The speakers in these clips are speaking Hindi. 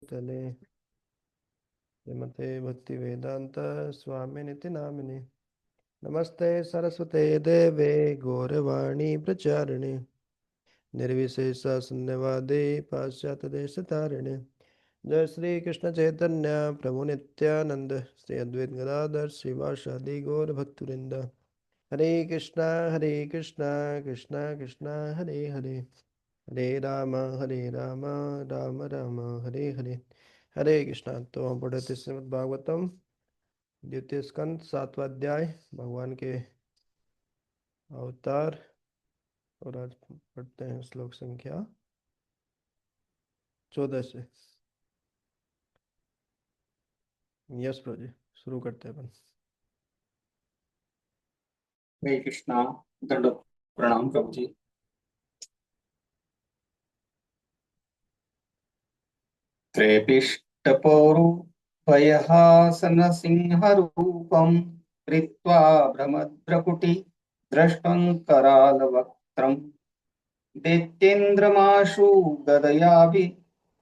तले श्रीमते भक्ति वेदांत स्वामी निति नामिने। नमस्ते सरस्वते देवे गौरवाणी प्रचारिणे निर्विशेष शून्यवादे पाश्चात्य देश तारिणे। जय श्री कृष्ण चैतन्य प्रभु नित्यानंद श्री अद्वैत गदाधर श्रीवासादि गौर भक्तवृंद। हरे कृष्णा कृष्णा कृष्णा हरे हरे हरे राम राम राम हरे हरे। हरे कृष्णा। तो हम पढ़े थे श्रीमद् भागवतम द्वितीय स्कंद सातवां अध्याय भगवान के अवतार। और आज पढ़ते हैं श्लोक संख्या 14 से। यस प्रभु जी, शुरू करते हैं अपन। हरे कृष्णा। दंड प्रणाम प्रभु जी। त्रैपिष्टपौरुपयहासन सिंहरूपं कृत्वा भ्रमद्रकुटि दृष्टं करालवक्त्रम् दैत्येन्द्रमाशु गदयाभि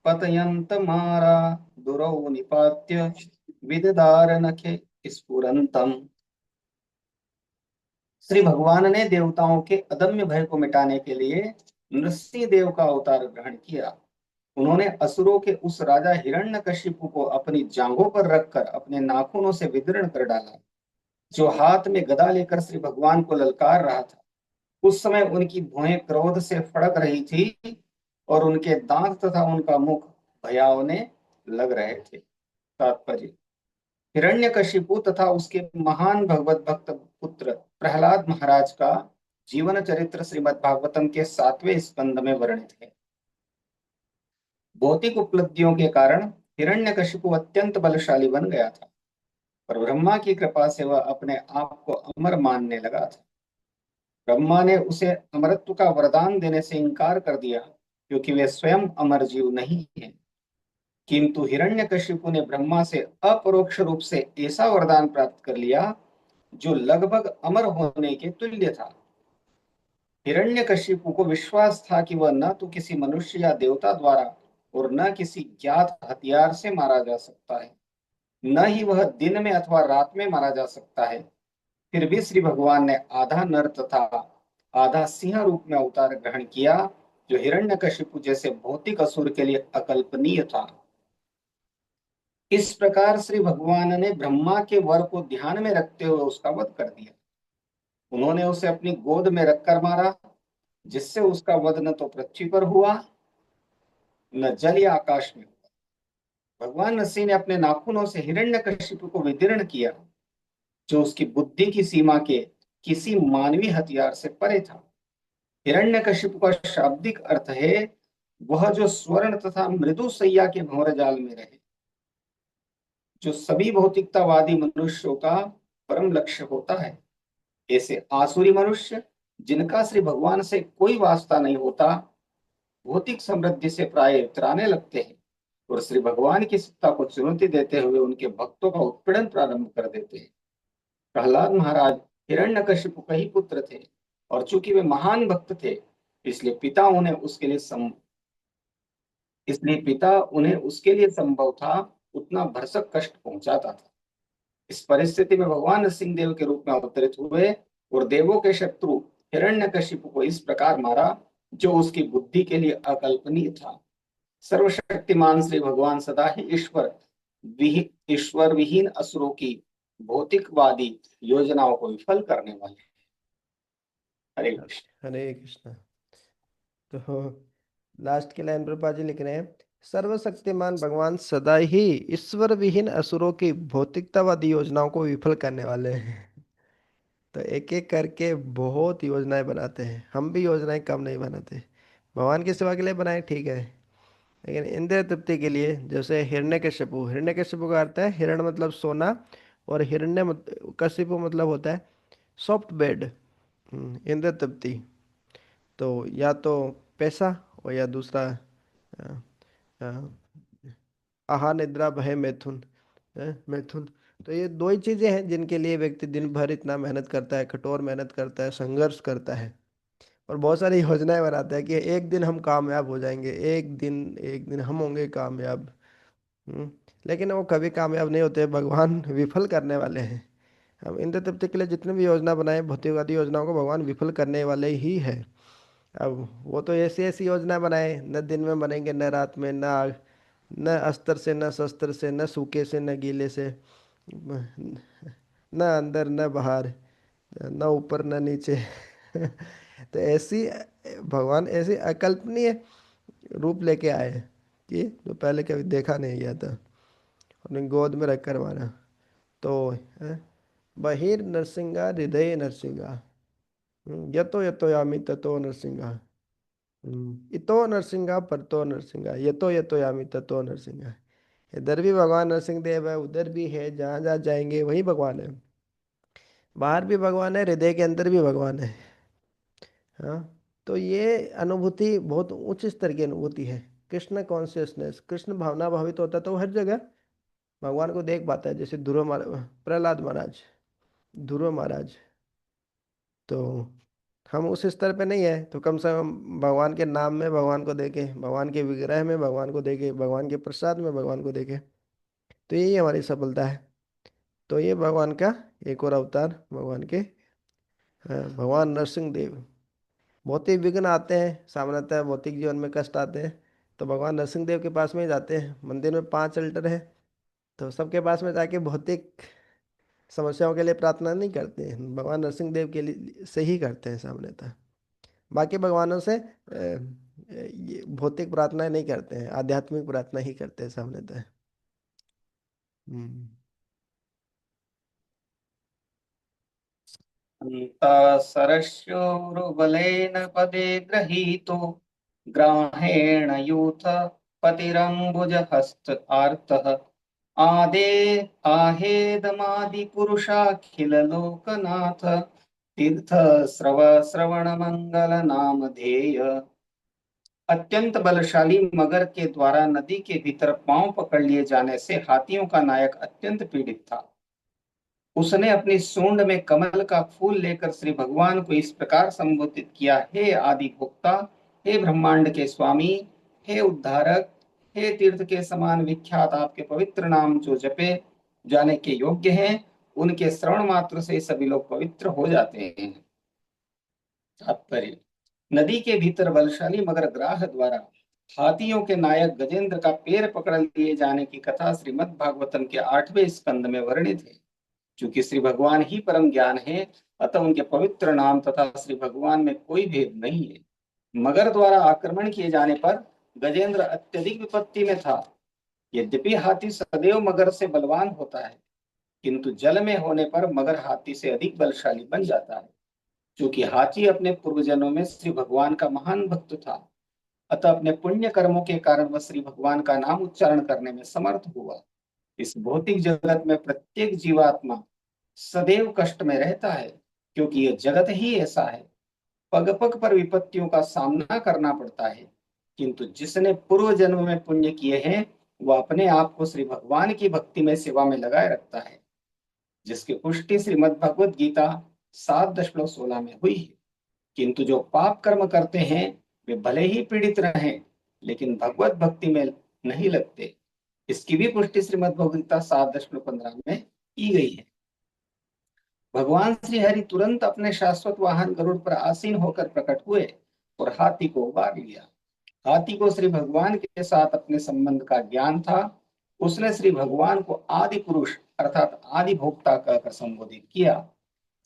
पतयन्तमारा दुरौ निपात्य विददारनखे स्फुरन्तम्। श्री भगवान ने देवताओं के अदम्य भय को मिटाने के लिए नृसिंह देव का अवतार ग्रहण किया। उन्होंने असुरों के उस राजा हिरण्यकशिपु को अपनी जांघों पर रखकर अपने नाखूनों से विदीर्ण कर डाला, जो हाथ में गदा लेकर श्री भगवान को ललकार रहा था। उस समय उनकी भुएं क्रोध से फड़क रही थी और उनके दांत तथा उनका मुख भयावने लग रहे थे। तात्पर्य: हिरण्यकशिपु तथा उसके महान भगवत भक्त पुत्र प्रहलाद महाराज का जीवन चरित्र श्रीमद् भागवतम के 7वें स्कंद में वर्णित है। भौतिक उपलब्धियों के कारण हिरण्यकशिपु अत्यंत बलशाली बन गया था, पर ब्रह्मा की कृपा से वह अपने आप को अमर मानने लगा था। ब्रह्मा ने उसे अमरत्व का वरदान देने से इनकार कर दिया, क्योंकि वे स्वयं अमर जीव नहीं हैं। किंतु हिरण्यकशिपु ने ब्रह्मा से अपरोक्ष रूप से ऐसा वरदान प्राप्त कर लिया जो लगभग अमर होने के तुल्य था। हिरण्यकशिपु को विश्वास था कि वह न तो किसी मनुष्य या देवता द्वारा और न किसी ज्ञात हथियार से मारा जा सकता है, न ही वह दिन में अथवा रात में मारा जा सकता है। फिर भी श्री भगवान ने आधा नर तथा आधा सिंह रूप में अवतार ग्रहण किया, जो हिरण्यकशिपु जैसे भौतिक असुर के लिए अकल्पनीय था। इस प्रकार श्री भगवान ने ब्रह्मा के वर को ध्यान में रखते हुए उसका वध कर दिया। उन्होंने उसे अपनी गोद में रखकर मारा, जिससे उसका वध न तो पृथ्वी पर हुआ न जल या आकाश में। भगवान नरसिंह ने अपने नाखूनों से हिरण्यकशिपु को विदीर्ण किया, जो उसकी बुद्धि की सीमा के किसी मानवीय हथियार से परे था। हिरण्यकशिपु का शाब्दिक अर्थ है वह जो स्वर्ण तथा मृदु सैया के भंवर जाल में रहे, जो सभी भौतिकतावादी मनुष्यों का परम लक्ष्य होता है। ऐसे आसुरी मनुष्य जिनका श्री भगवान से कोई वास्ता नहीं होता, भौतिक समृद्धि से प्राय इतराने लगते हैं और श्री भगवान की सत्ता को चुनौती देते हुए उनके भक्तों का उत्पीड़न प्रारंभ कर देते हैं। प्रहलाद महाराज हिरण्यकशिपु के ही पुत्र थे, और चूंकि वे महान भक्त थे, इसलिए पिता उन्हें उसके लिए संभव था उतना भरसक कष्ट पहुंचाता था। इस परिस्थिति में भगवान नरसिंह देव के रूप में अवतरित हुए और देवों के शत्रु हिरण्यकशिपु को इस प्रकार मारा, जो उसकी बुद्धि के लिए अकल्पनीय था। सर्वशक्तिमान श्री भगवान सदा ही ईश्वर विहीन असुरों की भौतिकवादी योजनाओं को विफल करने वाले हैं। हरे कृष्ण। हरे कृष्णा। तो लास्ट की लाइन प्रभुपा जी लिख रहे हैं, सर्वशक्तिमान भगवान सदा ही ईश्वर विहीन असुरों की भौतिकतावादी योजनाओं को विफल करने वाले हैं। तो एक एक करके बहुत योजनाएं बनाते हैं। हम भी योजनाएं कम नहीं बनाते। भगवान की सेवा के लिए बनाए ठीक है, लेकिन इंद्रिय तृप्ति के लिए, जैसे हिरण्यकशिपु। हिरण्यकशिपु का अर्थ है हिरण मतलब सोना, और कशिपु मतलब होता है सॉफ्ट बेड। इंद्रिय तृप्ति तो या तो पैसा, और या दूसरा अ, अ, आहार निद्रा भय मैथुन। मैथुन। तो ये दो ही चीजें हैं जिनके लिए व्यक्ति दिन भर इतना मेहनत करता है, कठोर मेहनत करता है, संघर्ष करता है, और बहुत सारी योजनाएं बनाता है कि एक दिन हम कामयाब हो जाएंगे, एक दिन हम होंगे कामयाब। लेकिन वो कभी कामयाब नहीं होते, भगवान विफल करने वाले हैं। हम इंद्र तृप्ति के लिए जितने भी योजना बनाए, भौतिकवादी योजनाओं को भगवान विफल करने वाले ही है। अब वो तो ऐसी ऐसी योजना बनाए, न दिन में बनेंगे न रात में, न आग, न अस्त्र से न शस्त्र से, न सूखे से न गीले से, न अंदर न बाहर, न ऊपर न नीचे। तो ऐसी भगवान ऐसी अकल्पनीय रूप लेके आए हैं कि जो पहले कभी देखा नहीं गया था, उन्हें गोद में रखकर मारा। तो बहिर नरसिंहा हृदय नरसिंहा, यतो यतो यामी ततो नरसिंहा, इतो नरसिंहा परतो नरसिंहा, यतो यतो यामी ततो नरसिंहा। इधर भी भगवान नरसिंह देव है, उधर भी है, जहाँ जहाँ जाएंगे वही भगवान है। बाहर भी भगवान है, हृदय के अंदर भी भगवान है। हाँ, तो ये अनुभूति बहुत उच्च स्तर की अनुभूति है। कृष्ण कॉन्शियसनेस, कृष्ण भावना भावित होता है तो वो हर जगह भगवान को देख पाता है। जैसे ध्रुव महाराज, प्रहलाद महाराज, ध्रुव महाराज। तो हम उस स्तर पे नहीं है, तो कम से कम भगवान के नाम में भगवान को देखे, भगवान के विग्रह में भगवान को देखे, भगवान के प्रसाद में भगवान को देखे, तो यही हमारी सफलता है। तो ये भगवान का एक और अवतार, भगवान के भगवान नरसिंह देव। भौतिक विघ्न आते हैं, सामान्यतः भौतिक जीवन में कष्ट आते हैं, तो भगवान नरसिंह देव के पास में ही जाते हैं। मंदिर में 5 अल्टर है, तो सबके पास में जाके भौतिक समस्याओं के लिए प्रार्थना नहीं करते हैं, भगवान नरसिंह देव के लिए से ही करते हैं सामान्यतः। बाकी भगवानों से ये भौतिक प्रार्थनाएं नहीं करते हैं, आध्यात्मिक प्रार्थना ही करते हैं सामान्यतः। हम्म। सरस्योरुबलेन पदे गृहीतो ग्राहेण यूथ पतिरम्बुजहस्त आर्तः आदे आहेदमादिपुरुषाखिल लोकनाथ तीर्थ स्रव श्रवण मंगल नामधेय। अत्यंत बलशाली मगर के द्वारा नदी के भीतर पांव पकड़ लिए जाने से हाथियों का नायक अत्यंत पीड़ित था। उसने अपनी सूंड में कमल का फूल लेकर श्री भगवान को इस प्रकार संबोधित किया, हे आदि भोक्ता, हे ब्रह्मांड के स्वामी, हे उद्धारक, हे तीर्थ के समान विख्यात आपके पवित्र नाम जो जपे जाने के योग्य हैं, उनके श्रवण मात्र से सभी लोग पवित्र हो जाते हैं। तात्पर्य, नदी के भीतर बलशाली मगर ग्राह द्वारा हाथियों के नायक गजेंद्र का पैर पकड़ लिए जाने की कथा श्रीमद् भागवतम के 8वें स्कंद में वर्णित है। चूंकि श्री भगवान ही परम ज्ञान है, अतः उनके पवित्र नाम तथा श्री भगवान में कोई भेद नहीं है। मगर द्वारा आक्रमण किए जाने पर गजेंद्र अत्यधिक विपत्ति में था। यद्यपि हाथी सदैव मगर से बलवान होता है, किंतु जल में होने पर मगर हाथी से अधिक बलशाली बन जाता है। क्योंकि हाथी अपने पूर्वजन्मों में श्री भगवान का महान भक्त था, अतः अपने पुण्य कर्मों के कारण वह श्री भगवान का नाम उच्चारण करने में समर्थ हुआ। इस भौतिक जगत में प्रत्येक जीवात्मा सदैव कष्ट में रहता है, क्योंकि यह जगत ही ऐसा है। पग पग पर विपत्तियों का सामना करना पड़ता है, किंतु जिसने पूर्व जन्म में पुण्य किए हैं, वह अपने आप को श्री भगवान की भक्ति में सेवा में लगाए रखता है, जिसकी पुष्टि श्रीमद् भगवद गीता 7:16 में हुई है। किंतु जो पाप कर्म करते हैं, वे भले ही पीड़ित रहें, लेकिन भगवत भक्ति में नहीं लगते। इसकी भी पुष्टि श्रीमद् भगवद गीता 7:15 में की गई है। भगवान श्री हरि तुरंत अपने शाश्वत वाहन गरुड़ पर आसीन होकर प्रकट हुए और हाथी को उबार लिया। हाथी को श्री भगवान के साथ अपने संबंध का ज्ञान था। उसने श्री भगवान को आदि पुरुष अर्थात आदि भोक्ता कहकर संबोधित किया।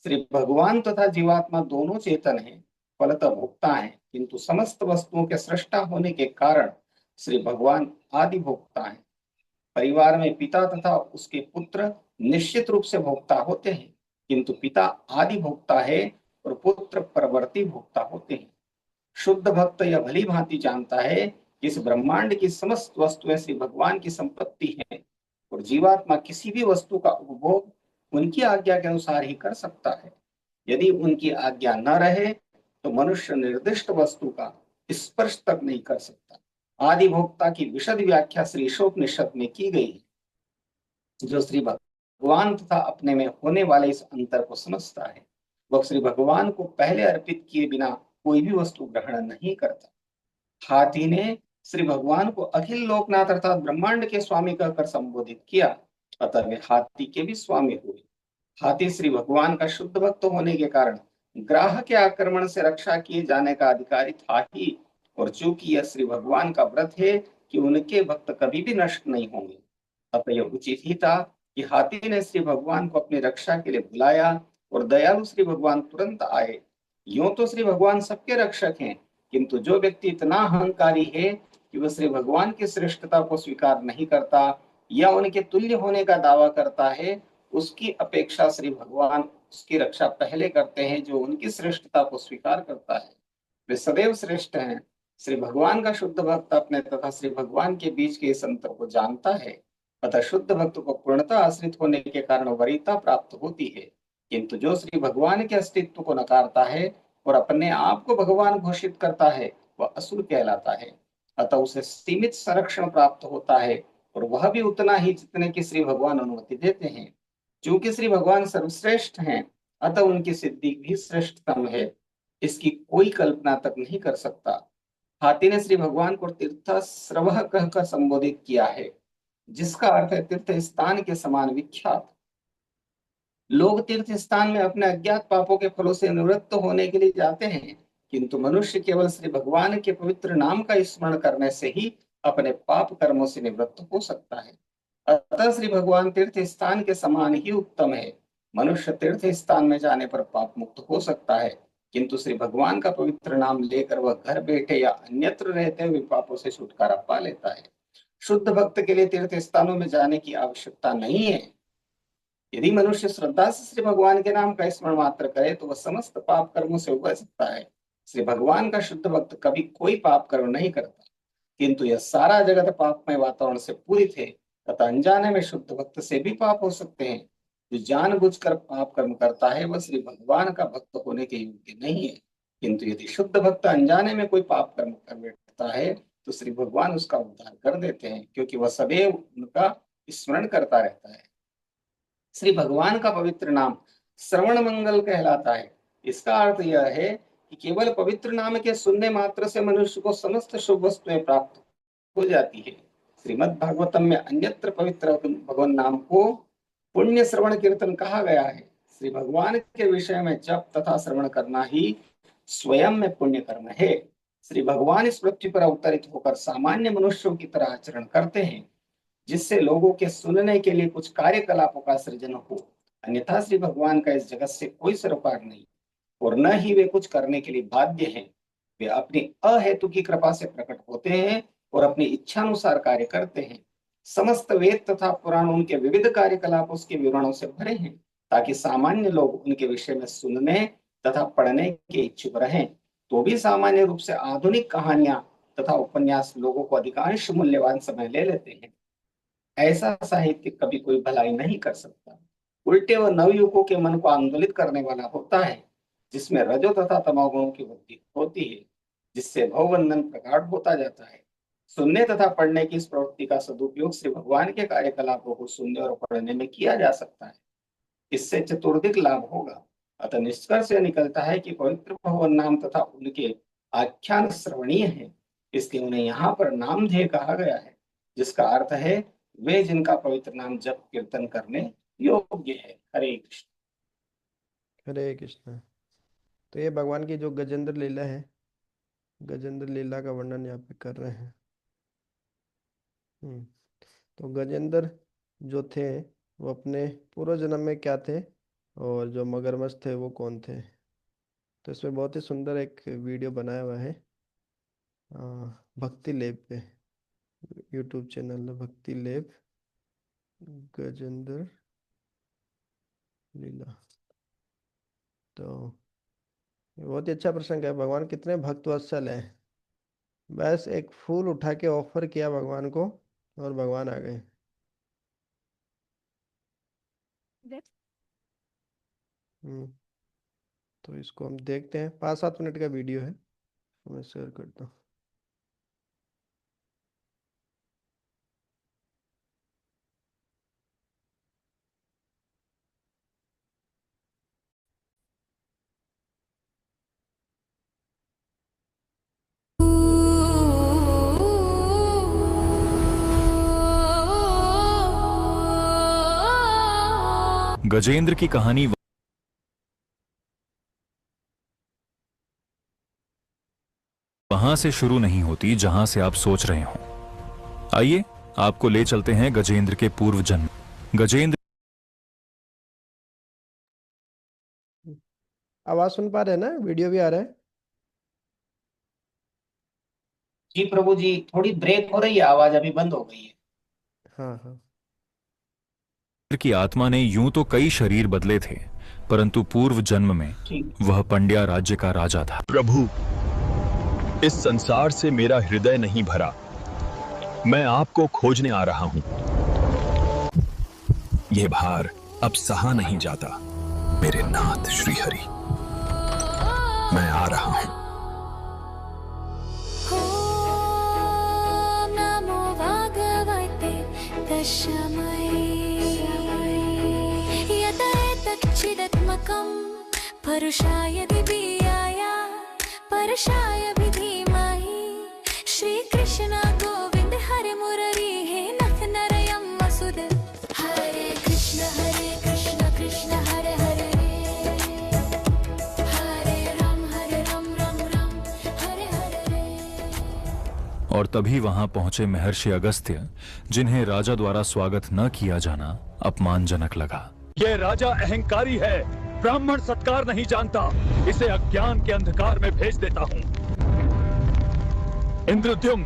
श्री भगवान तथा जीवात्मा दोनों चेतन हैं, फलतः भोक्ता हैं, किंतु समस्त वस्तुओं के सृष्टा होने के कारण श्री भगवान आदि भोक्ता हैं। परिवार में पिता तथा उसके पुत्र निश्चित रूप से भोक्ता होते हैं, किंतु पिता आदि भोक्ता है और पुत्र परवर्ती भोक्ता होते हैं। शुद्ध भक्त यह भली भांति जानता है कि इस ब्रह्मांड की समस्त वस्तुएं श्री भगवान की संपत्ति है और जीवात्मा किसी भी वस्तु का उपभोग उनकी आज्ञा के अनुसार ही कर सकता है। यदि उनकी आज्ञा न रहे तो मनुष्य निर्दिष्ट वस्तु का स्पर्श तक नहीं कर सकता। आदि भोक्ता की विशद व्याख्या श्री ईशोपनिषद में की गई है, जो श्री भगवान तथा अपने में होने वाले इस अंतर को समझता है, वह श्री भगवान को पहले अर्पित किए बिना कोई भी वस्तु ग्रहण नहीं करता। हाथी ने श्री भगवान को अखिल लोकनाथ अर्थात ब्रह्मांड के स्वामी कहकर संबोधित किया, अतः वे हाथी के भी स्वामी हुए। हाथी श्री भगवान का शुद्ध भक्त होने के कारण ग्राह के आक्रमण से रक्षा किए जाने का अधिकारी था ही, और चूंकि यह श्री भगवान का व्रत है कि उनके भक्त कभी भी नष्ट नहीं होंगे, अतः यह उचित ही था कि हाथी ने श्री भगवान को अपनी रक्षा के लिए बुलाया और दयालु श्री भगवान तुरंत आए। यूं तो श्री भगवान सबके रक्षक हैं, किंतु जो व्यक्ति इतना अहंकारी है कि वह श्री भगवान की श्रेष्ठता को स्वीकार नहीं करता या उनके तुल्य होने का दावा करता है, उसकी अपेक्षा श्री भगवान उसकी रक्षा पहले करते हैं जो उनकी श्रेष्ठता को स्वीकार करता है। वे सदैव श्रेष्ठ हैं। श्री भगवान का शुद्ध भक्त अपने तथा श्री भगवान के बीच के इस अंतर को जानता है, अतः शुद्ध भक्त को पूर्णतः आश्रित होने के कारण वरीयता प्राप्त होती है, किंतु जो श्री भगवान के अस्तित्व को नकारता है और अपने आप को भगवान घोषित करता है वह असुर कहलाता है। अतः उसे सीमित संरक्षण प्राप्त होता है, और वह भी उतना ही जितने की श्री भगवान अनुमति देते हैं। चूंकि श्री भगवान सर्वश्रेष्ठ हैं, अतः उनकी सिद्धि भी श्रेष्ठतम है, इसकी कोई कल्पना तक नहीं कर सकता। हाथी ने श्री भगवान को तीर्थ स्रवः कहकर संबोधित किया है, जिसका अर्थ है तीर्थ स्थान के समान विख्यात। लोग तीर्थ स्थान में अपने अज्ञात पापों के फलों से निवृत्त होने के लिए जाते हैं, किंतु मनुष्य केवल श्री भगवान के पवित्र नाम का स्मरण करने से ही अपने पाप कर्मों से निवृत्त हो सकता है। अतः श्री भगवान तीर्थ स्थान के समान ही उत्तम है। मनुष्य तीर्थ स्थान में जाने पर पाप मुक्त हो सकता है, किंतु श्री भगवान का पवित्र नाम लेकर वह घर बैठे या अन्यत्र रहते हुए पापों से छुटकारा पा लेता है। शुद्ध भक्त के लिए तीर्थ स्थानों में जाने की आवश्यकता नहीं है। यदि मनुष्य श्रद्धा से श्री भगवान के नाम का स्मरण मात्र करे तो वह समस्त पाप कर्मों से उबर सकता है। श्री भगवान का शुद्ध भक्त कभी कोई पाप कर्म नहीं करता, किंतु यह सारा जगत पापमय वातावरण से पूरित है, तथा अनजाने में शुद्ध भक्त से भी पाप हो सकते हैं। जो जानबूझकर पाप कर्म करता है वह श्री भगवान का भक्त होने के योग्य नहीं है, किंतु यदि शुद्ध भक्त अनजाने में कोई पाप कर्म कर बैठता है तो श्री भगवान उसका उद्धार कर देते हैं, क्योंकि वह सदैव उनका स्मरण करता रहता है। श्री भगवान का पवित्र नाम श्रवण मंगल कहलाता है। इसका अर्थ यह है कि केवल पवित्र नाम के सुनने मात्र से मनुष्य को समस्त शुभ वस्तुएं प्राप्त हो जाती है। श्रीमद् भागवतम में अन्यत्र पवित्र भगवान नाम को पुण्य श्रवण कीर्तन कहा गया है। श्री भगवान के विषय में जप तथा श्रवण करना ही स्वयं में पुण्य कर्म है। श्री भगवान इस पृथ्वी पर अवतरित होकर सामान्य मनुष्यों की तरह आचरण करते हैं, जिससे लोगों के सुनने के लिए कुछ कार्यकलापों का सृजन हो। अन्यथा श्री भगवान का इस जगत से कोई सरोकार नहीं, और न ही वे कुछ करने के लिए बाध्य हैं। वे अपनी अहेतु की कृपा से प्रकट होते हैं और अपनी इच्छानुसार कार्य करते हैं। समस्त वेद तथा पुराण उनके विविध कार्यकलापों के विवरणों से भरे हैं, ताकि सामान्य लोग उनके विषय में सुनने तथा पढ़ने के इच्छुक रहें। तो भी सामान्य रूप से आधुनिक कहानियां तथा उपन्यास लोगों को अधिकांश मूल्यवान समय ले लेते हैं। ऐसा साहित्य कभी कोई भलाई नहीं कर सकता, उल्टे वह नवयुवकों के मन को आंदोलित करने वाला होता है, जिसमें रजो तथा तमोगुणों की वृद्धि होती है, जिससे भवबंधन प्रगाढ़ होता जाता है। सुनने तथा पढ़ने की इस प्रवृत्ति का सदुपयोग श्री भगवान के कार्यकलापों को सुनने और पढ़ने में किया जा सकता है। इससे चतुर्दिक लाभ होगा। अतः निष्कर्ष यह निकलता है कि पवित्र भगवान नाम तथा उनके आख्यान श्रवणीय है, इसलिए उन्हें यहाँ पर नामधेय कहा गया है, जिसका अर्थ है वे जिनका पवित्र नाम जप कीर्तन करने योग्य है। हरे कृष्ण। हरे कृष्ण। तो ये भगवान की जो गजेंद्र लीला है, गजेंद्र लीला का वर्णन यहाँ पे कर रहे हैं। हम्म। तो गजेंद्र जो थे वो अपने पूर्व जन्म में क्या थे, और जो मगरमच्छ थे वो कौन थे। तो इसमें बहुत ही सुंदर एक वीडियो बनाया हुआ है आ, भक्ति लेब पे, यूट्यूब चैनल है भक्ति लेब गजेंद्र लीला। तो ये बहुत ही अच्छा प्रसंग है, भगवान कितने भक्त वत्सल है। बस एक फूल उठा के ऑफर किया भगवान को और भगवान आ गए। हम्म। तो इसको हम देखते हैं, 5-7 मिनट का वीडियो है, मैं शेयर करता हूँ। गजेंद्र की कहानी वहां से शुरू नहीं होती जहां से आप सोच रहे हो। आइए आपको ले चलते हैं गजेंद्र के पूर्व जन्म। गजेंद्र आवाज सुन पा रहे हैं ना? वीडियो भी आ रहा है? जी प्रभु जी, थोड़ी ब्रेक हो रही है, आवाज अभी बंद हो गई है। हाँ हाँ। की आत्मा ने यूं तो कई शरीर बदले थे, परंतु पूर्व जन्म में ठीक। वह पंड्या राज्य का राजा था। प्रभु, इस संसार से मेरा हृदय नहीं भरा, मैं आपको खोजने आ रहा हूं। यह भार अब सहा नहीं जाता। मेरे नाथ श्री हरि, मैं आ रहा हूं। ॐ नमो भगवते दशमये यत एतच्चिदात्मकं परुषाय दिव्याय परशाय धीमहि श्रीकृष्ण गोविंद हरे मुररी हे नथ नरयं वसुदेव। हरे कृष्ण कृष्ण हरे हरे हरे राम राम राम हरे हरे। और तभी वहां पहुंचे महर्षि अगस्त्य, जिन्हें राजा द्वारा स्वागत न किया जाना अपमानजनक लगा। यह राजा अहंकारी है, ब्राह्मण सत्कार नहीं जानता, इसे अज्ञान के अंधकार में भेज देता हूं। इंद्रद्युम्न,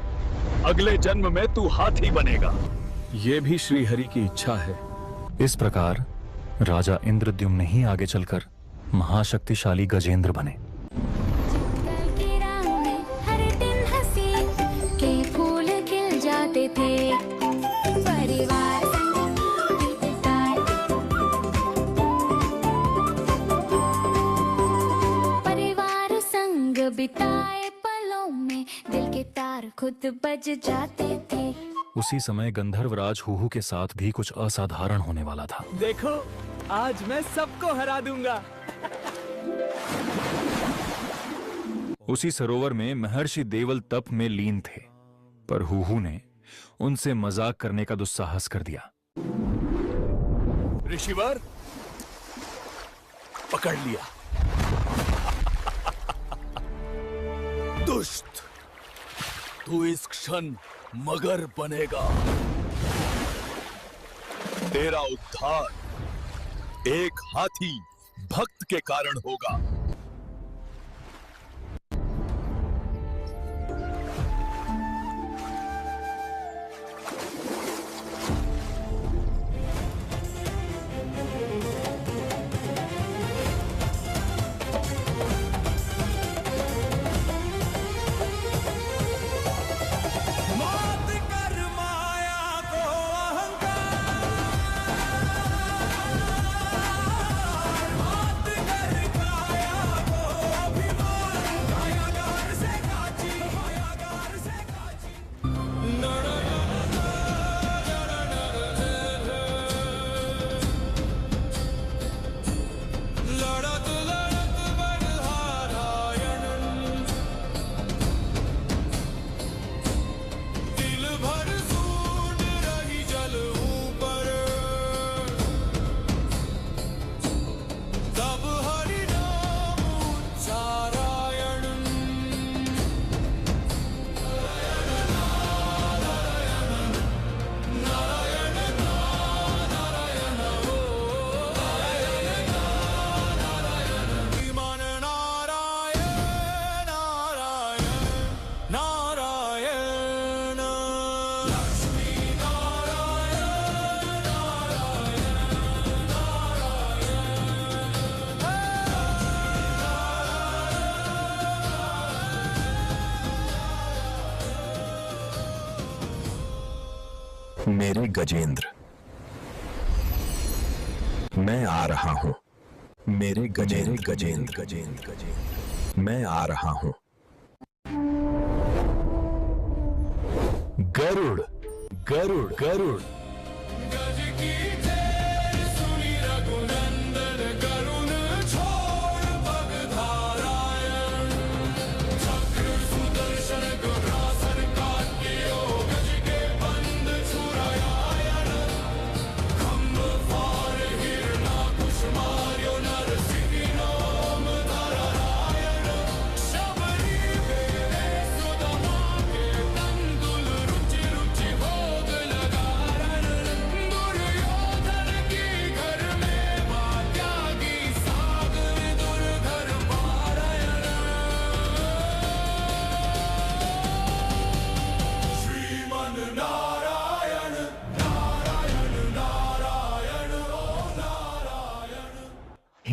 अगले जन्म में तू हाथी बनेगा। यह भी श्रीहरि की इच्छा है। इस प्रकार राजा इंद्रद्युम्न ही आगे चलकर महाशक्तिशाली गजेंद्र बने। जंगल की राह में हर दिन हंसी के फूल खिल जाते थे। परिवार संग बिताए पलों में दिल के तार खुद बज जाते थे। उसी समय गंधर्वराज हुहू के साथ भी कुछ असाधारण होने वाला था। देखो, आज मैं सबको हरा दूंगा। उसी सरोवर में महर्षि देवल तप में लीन थे, पर हुहू ने उनसे मजाक करने का दुस्साहस कर दिया। ऋषिवर, पकड़ लिया। दुष्ट, तू इस क्षण मगर बनेगा। तेरा उद्धार एक हाथी भक्त के कारण होगा। मेरे गजेंद्र, मैं आ रहा हूं। मेरे गजेंद्र, मैं आ रहा हूं। गरुड़, गरुड़, गरुड़।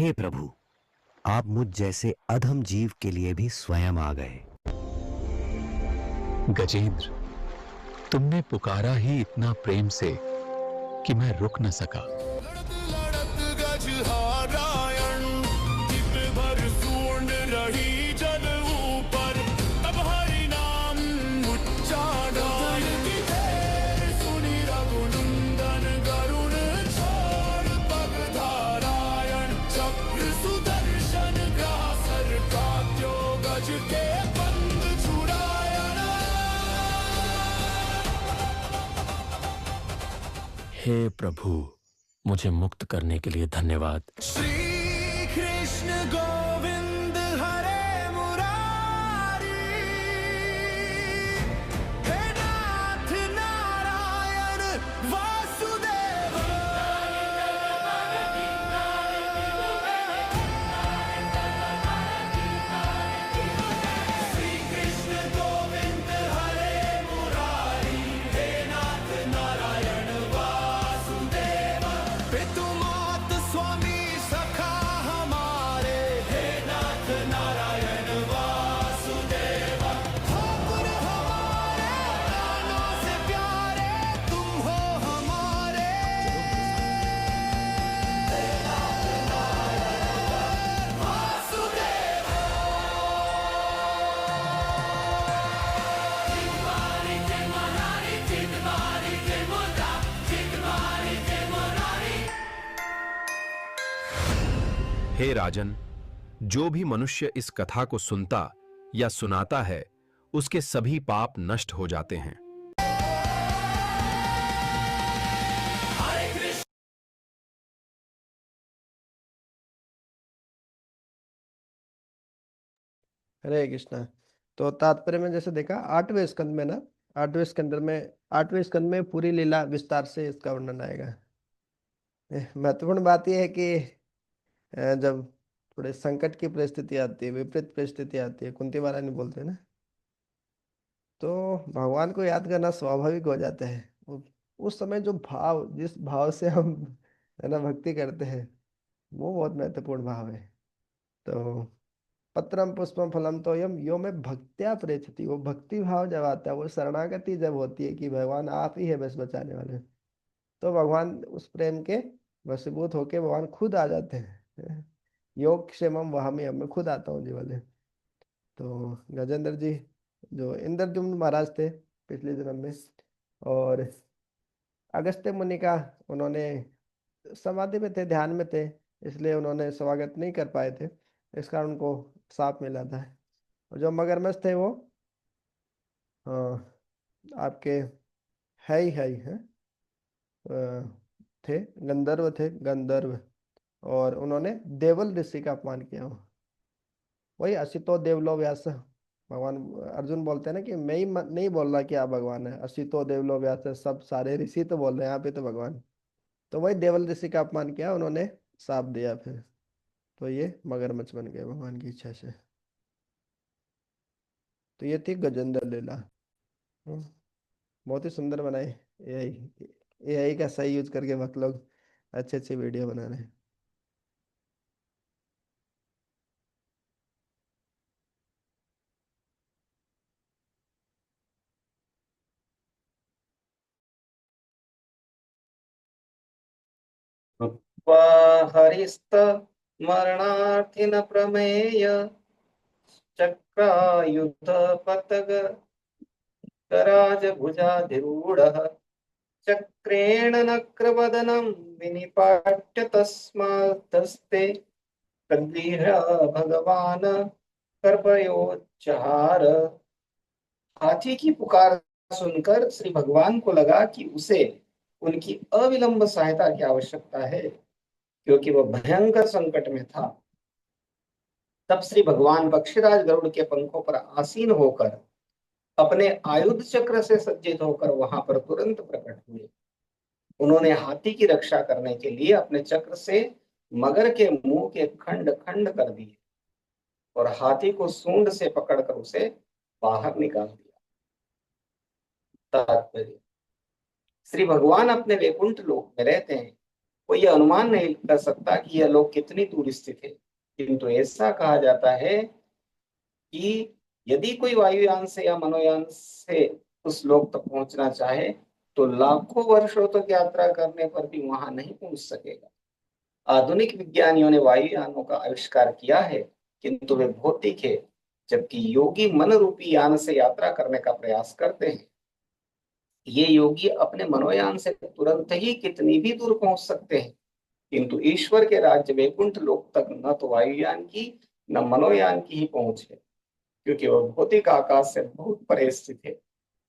हे प्रभु, आप मुझ जैसे अधम जीव के लिए भी स्वयं आ गए। गजेंद्र, तुमने पुकारा ही इतना प्रेम से कि मैं रुक न सका। हे प्रभु, मुझे मुक्त करने के लिए धन्यवाद। श्री कृष्ण गोविंद हरे मुरारी, हे नाथ नारायण वासुदेव। श्री कृष्ण गोविंद हरे मुरारी, हे नाथ नारायण वासुदेव। पितुमात स्वामी सखा हमारे, हे नाथ नारायण वासुदेव। ठाकुर हमारे प्राणों से प्यारे, तुम हो हमारे। हे नाथ नारायण वासुदेव। चितमारी जय मुरारी, चितमारी जय मुरा, चितमारी जय मुरारी। हे राजन, जो भी मनुष्य इस कथा को सुनता या सुनाता है, उसके सभी पाप नष्ट हो जाते हैं। हरे कृष्णा। तो तात्पर्य में जैसे देखा, 8वें स्कंद में ना, 8वें स्कंद में पूरी लीला विस्तार से इसका वर्णन आएगा। महत्वपूर्ण बात यह है कि जब थोड़े संकट की परिस्थिति आती है, विपरीत परिस्थिति आती है, कुंती महारानी बोलते हैं ना, तो भगवान को याद करना स्वाभाविक हो जाता है। उस समय जो भाव, जिस भाव से हम है ना भक्ति करते हैं, वो बहुत महत्वपूर्ण भाव है। तो पत्रम पुष्पम फलम तोयम यो में भक्त्या प्रेषति, वो भक्ति भाव जब आता है, वो शरणागति जब होती है कि भगवान आप ही है बस बचाने वाले, तो भगवान उस प्रेम के वशीभूत होके भगवान खुद आ जाते हैं। योग क्षेमम वहामी, अब मैं खुद आता हूँ जी वाले। तो गजेंद्र जी जो इंद्रद्युम्न महाराज थे पिछले जन्म में, और अगस्त्य मुनि का उन्होंने समाधि में थे, ध्यान में थे, इसलिए उन्होंने स्वागत नहीं कर पाए थे, इस कारण उनको साप मिला था। और जो मगरमच्छ थे वो अ, आपके है ही हैं, थे गंधर्व, थे गंधर्व, और उन्होंने देवल ऋषि का अपमान किया। वही असितो देवलो व्यास, भगवान अर्जुन बोलते हैं ना कि मैं ही नहीं बोल रहा कि आप भगवान है, असितो देवलो व्यास, सब सारे ऋषि तो बोल रहे हैं, यहाँ पे तो भगवान। तो वही देवल ऋषि का अपमान किया, उन्होंने साप दिया फिर, तो ये मगरमच्छ बन गए भगवान की इच्छा से। तो ये थी गजेंद्र लीला। हम्म, बहुत ही सुंदर बनाए। एआई एआई का सही यूज करके भक्त लोग अच्छे अच्छे वीडियो बना रहे हैं। हरिस्त मरणार्थिन प्रमेय चक्रायुध पतग कराज भुजाधिरूढ़ चक्रेण नक्रवदनं विनिपाट्य तस्मादस्ते तद्गृह भगवान कर्पयोच्चहार। हाथी की पुकार सुनकर श्री भगवान को लगा कि उसे उनकी अविलंब सहायता की आवश्यकता है, क्योंकि वह भयंकर संकट में था। तब श्री भगवान पक्षीराज गरुड़ के पंखों पर आसीन होकर अपने आयुध चक्र से सज्जित होकर वहां पर तुरंत प्रकट हुए। उन्होंने हाथी की रक्षा करने के लिए अपने चक्र से मगर के मुंह के खंड खंड कर दिए और हाथी को सूंड से पकड़कर उसे बाहर निकाल दिया। तात्पर्य, श्री भगवान अपने वैकुंठ लोक में रहते हैं कोई यह अनुमान नहीं कर सकता कि यह लोक कितनी दूर स्थित है, किंतु ऐसा कहा जाता है कि यदि कोई वायुयान से या मनोयान से उस लोक तक पहुंचना चाहे तो लाखों वर्षों तक यात्रा करने पर भी वहां नहीं पहुंच सकेगा। आधुनिक विज्ञानियों ने वायुयानों का आविष्कार किया है, किंतु वे भौतिक है, जबकि योगी मन रूपी यान से यात्रा करने का प्रयास करते हैं। ये योगी अपने मनोयान से तुरंत ही कितनी भी दूर पहुंच सकते हैं, किंतु ईश्वर के राज्य वैकुंठ लोक तक न तो वायुयान की न मनोयान की ही पहुंच है, क्योंकि वह भौतिक आकाश से बहुत परे स्थित है।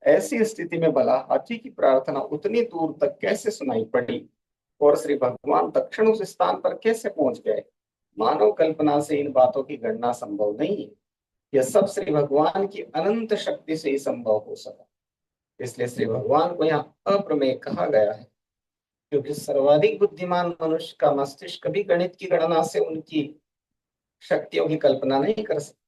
ऐसी स्थिति में भला हाथी की प्रार्थना उतनी दूर तक कैसे सुनाई पड़ी और श्री भगवान तत्क्षण उस स्थान पर कैसे पहुंच गए? मानव कल्पना से इन बातों की गणना संभव नहीं है। यह सब श्री भगवान की अनंत शक्ति से ही संभव हो सका। इसलिए श्री भगवान को यहाँ अप्रमेय कहा गया है, क्योंकि सर्वाधिक बुद्धिमान मनुष्य का मस्तिष्क कभी गणित की गणना से उनकी शक्तियों की कल्पना नहीं कर सकता।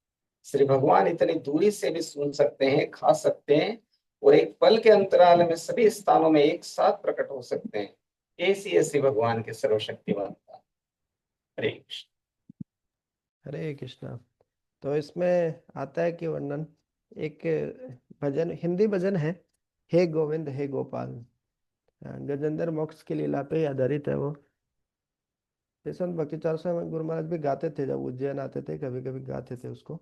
श्री भगवान इतनी दूरी से भी सुन सकते हैं, खा सकते हैं और एक पल के अंतराल में सभी स्थानों में एक साथ प्रकट हो सकते हैं। ऐसी ऐसी भगवान के सर्वशक्तिवानता। हरे कृष्ण। हरे कृष्णा। तो इसमें आता है कि वर्णन, एक भजन, हिंदी भजन है, हे गोविंद हे गोपाल, गजेंद्र मोक्ष की लीला पे आधारित है वो। संत भक्ति 400 में गुरु महाराज भी गाते थे, जब उज्जैन आते थे कभी कभी गाते थे उसको,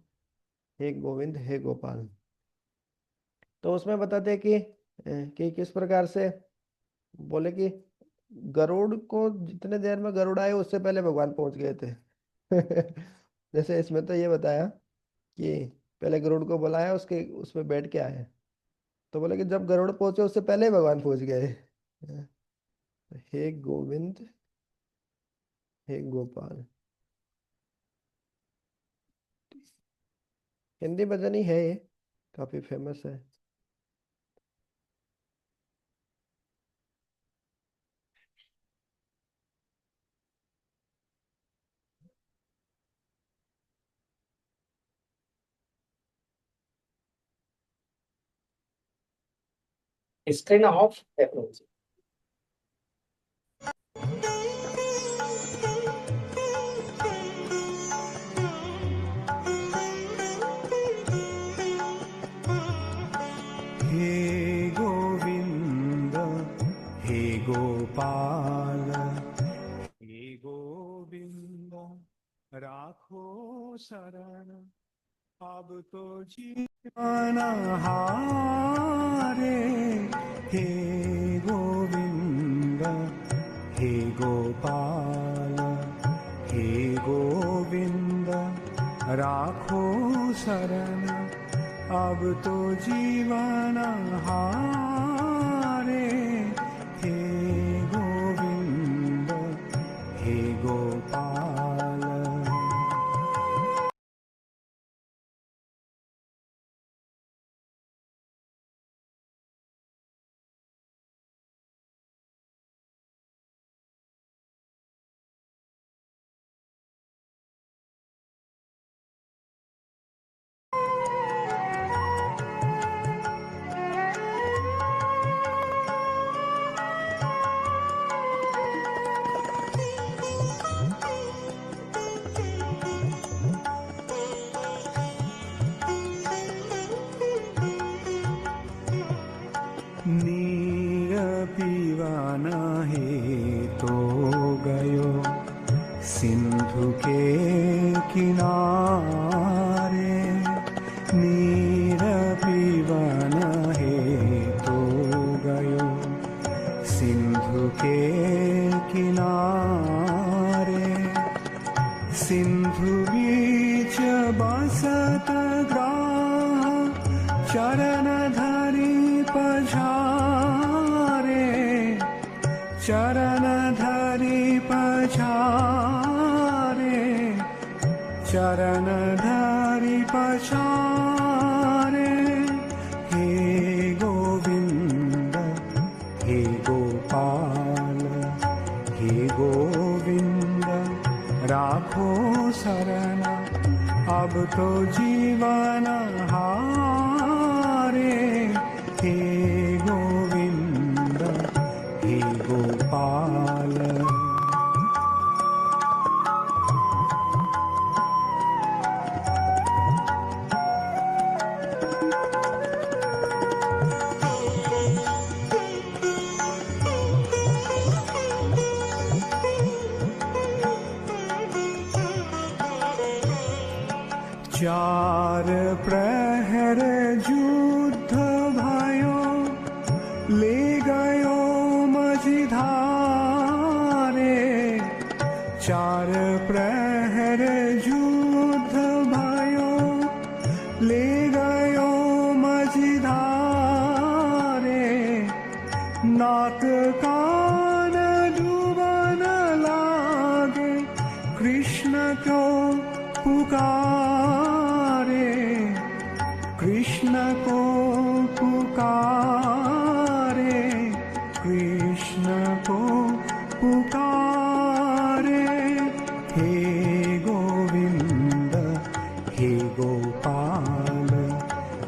हे गोविंद हे गोपाल। तो उसमें बताते कि किस प्रकार से बोले कि गरुड़ को जितने देर में गरुड़ आए उससे पहले भगवान पहुंच गए थे। जैसे इसमें तो ये बताया कि पहले गरुड़ को बुलाया, उसके उसमें बैठ के आए, तो बोले कि जब गरुड़ पहुंचे उससे पहले ही भगवान पहुंच गए। हे गोविंद हे गोपाल, हिंदी भजन ही है ये, काफी फेमस है। स्क्रीन ऑफ है प्रभु जी। हे गोविंद हे गोपाल, हे गोविंद राखो शरण, अब तो जीवन हारे। हे गोविंद हे गोपाल, हे गोविंद राखो शरण, अब तो जीवन हारे। हे गोविंद हे गोपाल। नीर पीवाना है तो गयो सिंधु के किनारे। नीर पीवाना है तो गयो सिंधु के किनारे। सिंधु बीच बसत ग्राह, चरण धरी पछारे। चरण धरी पछारे, चरण धरी पछारे। हे गोविंद हे गोपाल, हे गोविंद राखो शरण, अब तो जीवन हारे। हे गोविंद हे गोपाल। चार प्रहर युद्ध भयो, ले गयो मझधारे। चार प्रहर युद्ध भयो, ले गयो मझधारे। नाक कान डूबन लागे, कृष्ण को पुकारे। कृष्ण को पुकारे, कृष्ण को पुकारे। हे गोविंद हे गोपाल,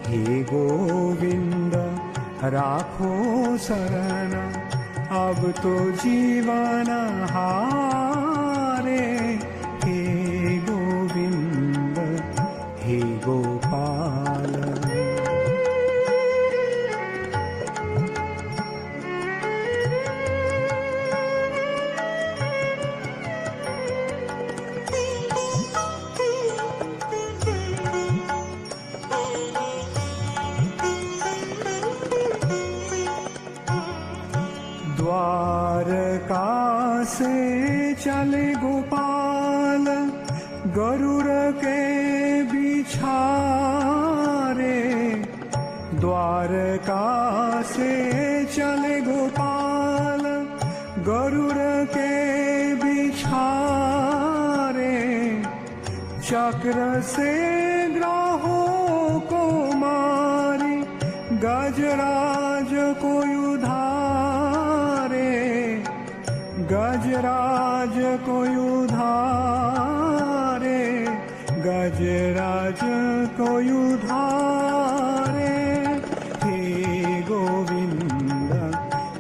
हे गोविंद राखो शरण। अब तो जीवन हारे। हे गोविंद हे गोपाल। द्वारका से चले गोपाल, गरुड़ के बिछारे। द्वारका से चले गोपाल, गरुड़ के बिछारे। चक्र से ग्राहों को मारी, गजराज को उधारे। गजराज को उधारे, गजराज को उधारे। हे गोविंद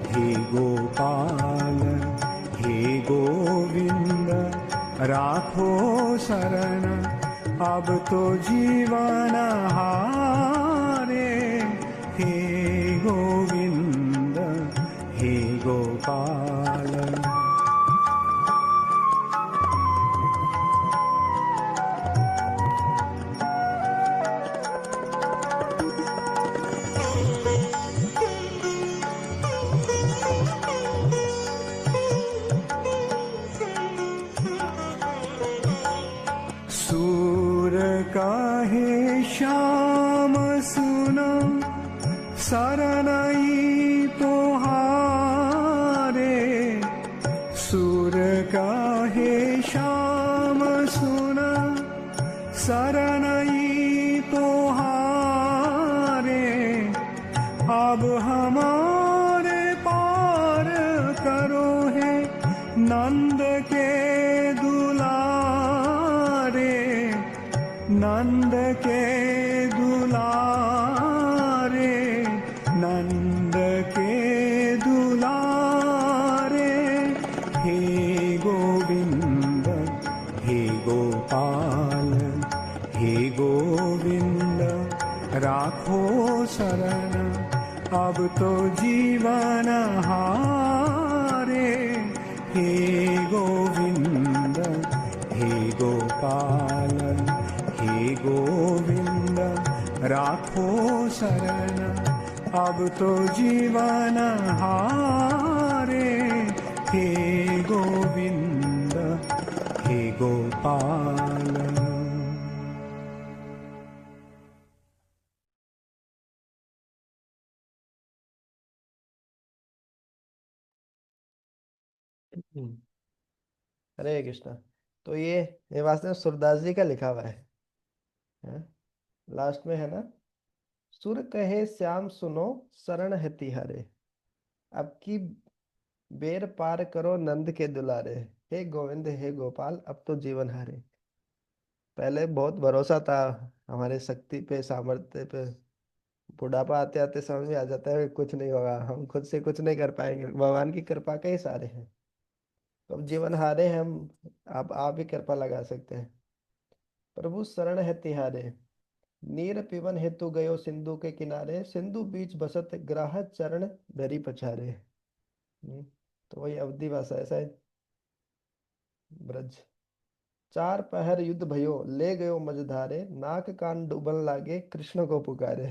हे गोपाल, हे गोविंद राखो शरण। अब तो जीवन हारे। हे गोविंद हे गोपाल। सूर काहे श्याम सुना, शरणई तोहारे। सूर काहे श्याम सुना, शरणई तोहारे। अब हमारे पार करो है नंद के दुलारे। नंद के दुलारे, नंद के दुलारे। हे गोविंद हे गोपाल, हे गोविंद राखो शरण। अब तो जीवन हारे। हे गोविंद हे गोपाल, हे गोविंद राखो शरण। अब तो जीवन हारे। हे गोविंद हे गोपाल। हरे कृष्णा। तो ये वास्तव में सूरदास जी का लिखा हुआ है? लास्ट में है ना, सुर कहे श्याम सुनो, शरण है तिहारे। अब की बेर पार करो नंद के दुलारे। हे गोविंद हे गोपाल, अब तो जीवन हारे। पहले बहुत भरोसा था हमारे शक्ति पे, सामर्थ्य पे। बुढ़ापा आते आते समझ में आ जाता है कि कुछ नहीं होगा, हम खुद से कुछ नहीं कर पाएंगे, भगवान की कृपा के ही सहारे हैं। तो अब जीवन हारे हैं हम, आप ही कृपा लगा सकते हैं। प्रभु शरण है तिहारे, नीर पिवन हेतु गयो सिंधु के किनारे। सिंधु बीच बसत ग्राह चरण धरी पछारे। तो वही अवधि भाषा है शायद, ब्रज। चार पहर युद्ध भयो ले गयो मझधारे, नाक कान डूबन लागे कृष्ण को पुकारे।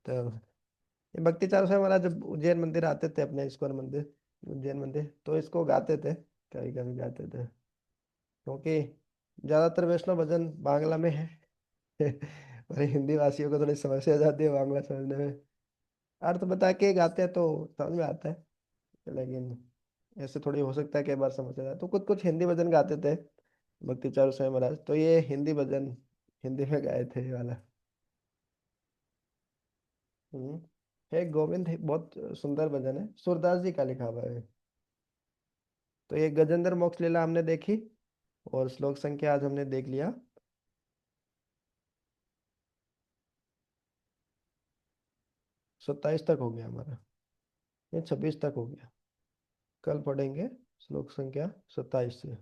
तो ये भक्ति चारू से महाराज जब उज्जैन मंदिर आते थे, अपने इस्कॉन मंदिर उज्जैन मंदिर, तो इसको गाते थे, कभी कभी गाते थे, क्योंकि ज्यादातर वैष्णव भजन बांग्ला में है। और हिंदी वासियों को थोड़ी समस्या हो जाती है बांग्ला समझने में, अर्थ बता के गाते हैं तो समझ में आता है, लेकिन ऐसे थोड़ी हो सकता है कई बार समझ आ जाए, तो कुछ कुछ हिंदी भजन गाते थे भक्ति चारू स्वामी महाराज, तो ये हिंदी भजन हिंदी में गाए थे ये वाला। हम्म। हे गोविंद बहुत सुंदर भजन है, सूरदास जी का लिखा हुआ है। तो ये गजेंद्र मोक्ष लीला हमने देखी, और श्लोक संख्या आज हमने देख लिया। 27 तक हो गया हमारा, ये 26 तक हो गया, कल पढ़ेंगे श्लोक संख्या 27 से।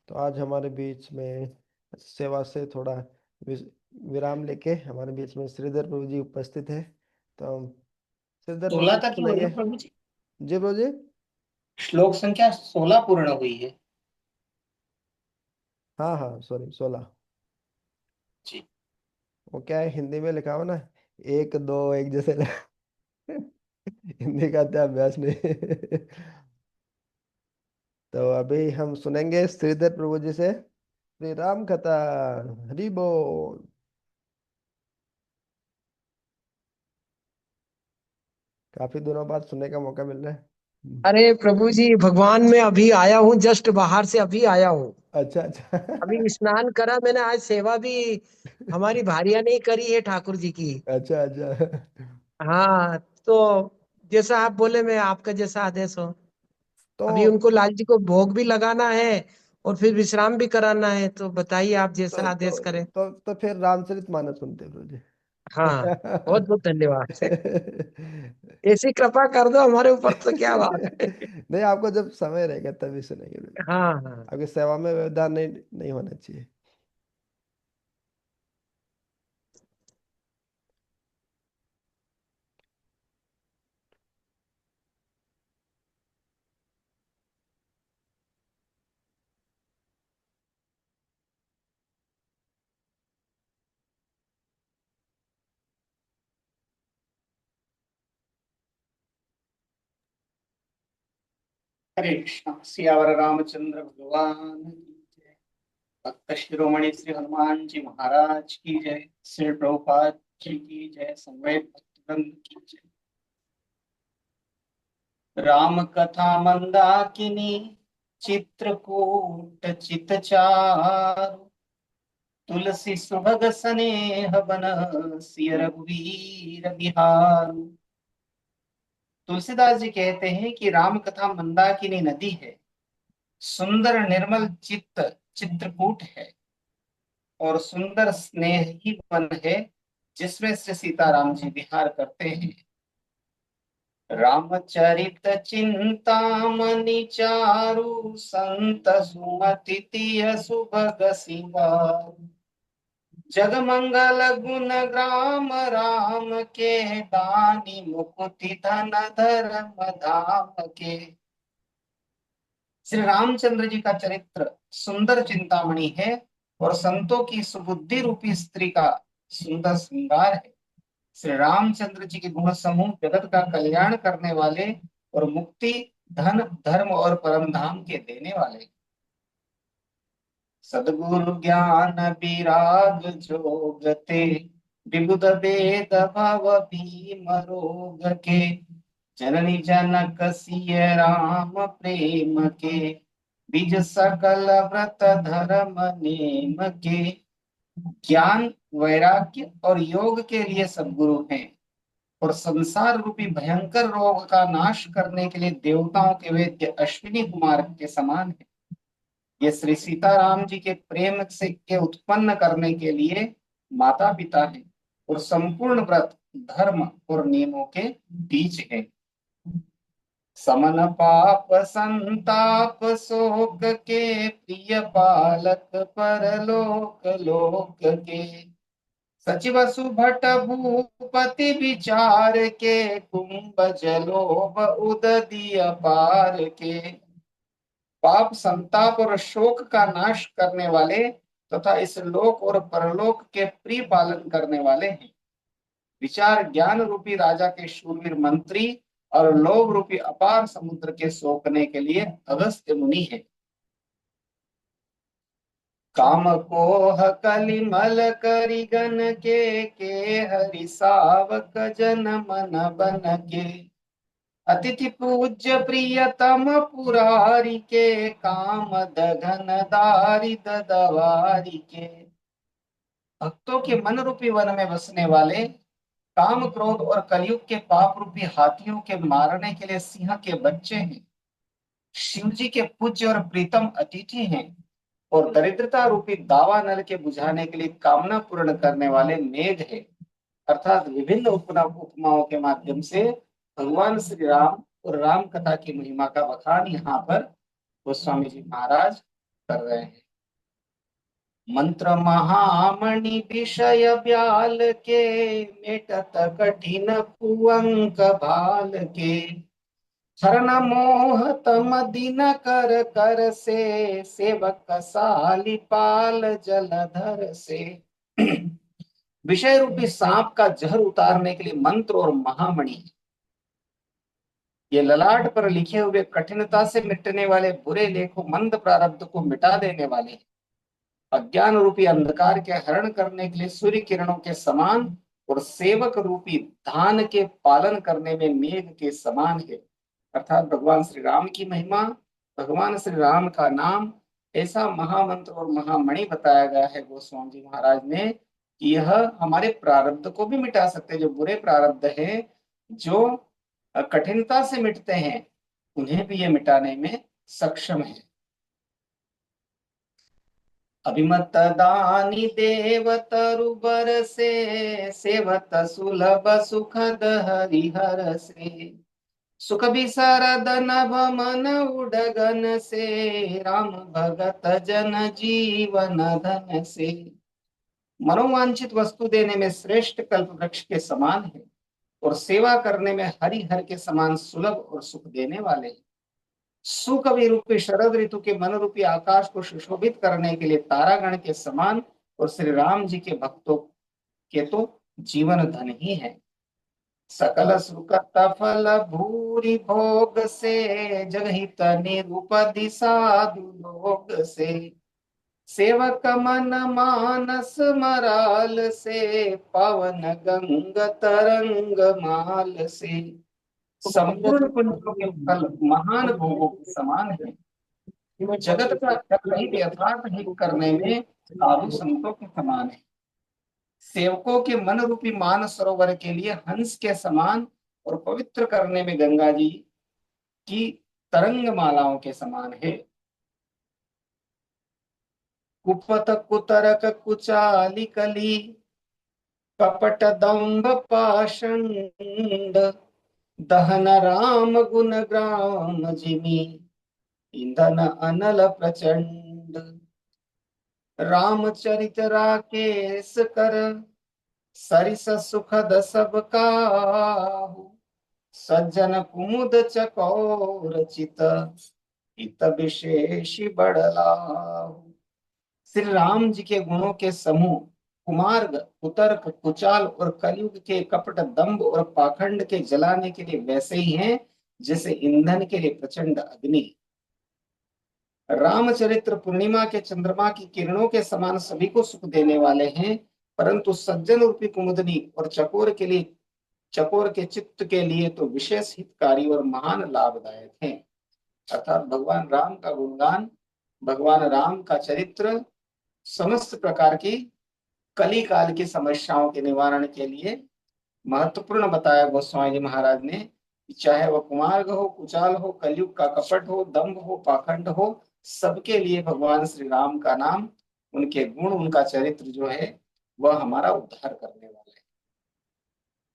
तो आज हमारे बीच में सेवा से थोड़ा विराम लेके हमारे बीच में श्रीधर प्रभु जी उपस्थित है, तो हम श्रीधर प्रभु 16 जी तक ही हुई सुनाइए। है प्रभु जी। जी प्रभु जी। श्लोक संख्या 16 पूर्ण हुई है हाँ हाँ सॉरी 16। जी। वो क्या है हिंदी में लिखा हुआ ना, एक दो एक जैसे हिंदी का इतना अभ्यास नहीं। तो अभी हम सुनेंगे श्रीधर प्रभु जी से श्री राम कथा। हरि बोल। काफी दिनों बाद सुनने का मौका मिल रहा है। अरे प्रभु जी, भगवान में अभी आया हूँ, जस्ट बाहर से अभी आया हूँ। अच्छा अच्छा। अभी स्नान करा मैंने, आज सेवा भी हमारी भारिया ने करी है ठाकुर जी की। अच्छा अच्छा। हाँ, तो जैसा आप बोले, मैं आपका जैसा आदेश हो। तो अभी उनको लाल जी को भोग भी लगाना है और फिर विश्राम भी कराना है, तो बताइए आप तो जैसा आदेश तो करें। तो फिर रामचरित मानस सुनते हैं प्रभु जी। हाँ, बहुत बहुत धन्यवाद। ऐसी कृपा कर दो हमारे ऊपर, तो क्या बात है। नहीं, आपको जब समय रहेगा तभी सुनेंगे प्रभु जी। हाँ हाँ। आपकी सेवा में व्यवधान नहीं होना चाहिए। हरे कृष्ण। सियावर रामचंद्र भगवान की जय। भक्त शिरोमणि श्री हनुमान जी महाराज की जय। श्री प्रभुपाद जी की जय। समवेत भक्तवृंद की जय। राम कथा मंदाकिनी चित्रकूट चितचारु, तुलसी सुभग स्नेह बन सिय रघुवीर बिहारू। तुलसीदास जी कहते हैं कि राम कथा मंदाकिनी नदी है, सुंदर निर्मल चित्त चित्रकूट है, और सुंदर स्नेह ही वन है जिसमें श्री सीताराम जी विहार करते हैं। रामचरित चिंतामणि चारु, संत सुमति तिय सुभग सिंगारू। जगमंगल गुण ग्राम राम के, दानी मुकुति धन धर्म धाम के। श्री रामचंद्र जी का चरित्र सुंदर चिंतामणि है और संतों की सुबुद्धि रूपी स्त्री का सुंदर श्रृंगार है। श्री रामचंद्र जी के गुण समूह जगत का कल्याण करने वाले और मुक्ति धन धर्म और परम धाम के देने वाले। सद्गुरु ज्ञान विराग जोगते, विबुध वेद भव भीम रोग के। जननी जनक सिय राम प्रेम के, बीज सकल व्रत धर्म नेम के। ज्ञान वैराग्य और योग के लिए सद्गुरु हैं, और संसार रूपी भयंकर रोग का नाश करने के लिए देवताओं के वैद्य अश्विनी कुमार के समान है। ये श्री सीताराम जी के प्रेम से के उत्पन्न करने के लिए माता पिता है, और संपूर्ण व्रत धर्म और नियमों के बीज है। समन पाप संताप शोक के, प्रिय पालक परलोक लोक के। सचिव सुभट भूपति विचार के, कुंभ जलोभ उदधि अपार के। पाप, संताप और शोक का नाश करने वाले तथा इस लोक और परलोक के प्रिय पालन करने वाले हैं। विचार ज्ञान रूपी राजा के शूरवीर मंत्री और लोभ रूपी अपार समुद्र के सोखने के लिए अगस्त्य मुनि है। काम कोह कलिमल करिगन के हरि सावक जन मन बन के अतिथि पूज्य प्रियतम पुरारी के काम दघन दारी दवारी के। भक्तों के मन रूपी वन में बसने वाले काम, क्रोध और कलयुग के पाप रूपी हाथियों के मारने के लिए सिंह के बच्चे हैं। शिव जी के पूज्य और प्रीतम अतिथि हैं और दरिद्रता रूपी दावा नल के बुझाने के लिए कामना पूर्ण करने वाले मेघ है। अर्थात विभिन्न उपमाओं के माध्यम से भगवान श्री राम और राम कथा की महिमा का बखान यहाँ पर गोस्वामी जी महाराज कर रहे हैं। मंत्र महामणि विषय ब्याल के मेटत कठिन कुअंक भाल के हरण मोह तम दिन कर कर से सेवक साली पाल जलधर से। विषय रूपी सांप का जहर उतारने के लिए मंत्र और महामणि, ये ललाट पर लिखे हुए कठिनता से मिटने वाले बुरे लेखों मंद प्रारब्ध को मिटा देने वाले, अज्ञान रूपी अंधकार के हरण करने के लिए सूर्य किरणों के समान और सेवक रूपी धान के पालन करने में मेघ के समान है। अर्थात भगवान श्री राम की महिमा, भगवान श्री राम का नाम, ऐसा महामंत्र और महामणि बताया गया है गोस्वामी जी महाराज ने कि यह हमारे प्रारब्ध को भी मिटा सकते हैं। जो बुरे प्रारब्ध हैं, जो कठिनता से मिटते हैं, उन्हें भी ये मिटाने में सक्षम है। अभिमत दानी देव तरुबर से सेवत सुलभ सुखद हरिहर से सुख बिसरद नभ मन उडगन से राम भगत जन जीवन धन से। मनोवांछित वस्तु देने में श्रेष्ठ कल्प वृक्ष के समान है और सेवा करने में हरिहर के समान सुलभ और सुख देने वाले हैं। सुकवि रूपी शरद ऋतु के मन रूपी आकाश को सुशोभित करने के लिए तारागण के समान और श्री राम जी के भक्तों के तो जीवन धन ही है। सकल सुकत फल भूरि भोग से जगहित निरूपधि साधु लोग से सेवक मन मानस मराल से पवन गंग तरंग माल से। संपूर्ण पुण्यों के फल महान भोगों के समान है। जगत का हित यथार्थ हित करने में साधु संतों के समान है। सेवकों के मन रूपी मान सरोवर के लिए हंस के समान और पवित्र करने में गंगा जी की तरंग मालाओं के समान है। कुपत कुतरक कुचाली कली कपट दंभ पाषंड दहन राम गुण ग्राम जिमी इंधन अनल प्रचंड। रामचरित राकेश कर सरिस सुखद सब काहू सज्जन कुमुद चकोर चित इत विशेष बड़लाहू। श्री राम जी के गुणों के समूह कुमार्ग, कुतर्क, कुचाल और कलयुग के कपट, दंभ और पाखंड के जलाने के लिए वैसे ही हैं जैसे ईंधन के लिए प्रचंड अग्नि। रामचरित्र पूर्णिमा के चंद्रमा की किरणों के समान सभी को सुख देने वाले हैं, परंतु सज्जन रूपी कुमुदनी और चकोर के चित्त के लिए तो विशेष हितकारी और महान लाभदायक हैं। अर्थात भगवान राम का गुणगान, भगवान राम का चरित्र समस्त प्रकार की कली काल की समस्याओं के निवारण के लिए महत्वपूर्ण बताया गोस्वामी जी महाराज ने। चाहे वह कुमार्ग हो, कुचाल हो, कलयुग का कपट हो, दंभ हो, पाखंड हो, सबके लिए भगवान श्री राम का नाम, उनके गुण, उनका चरित्र जो है वह हमारा उद्धार करने वाला है।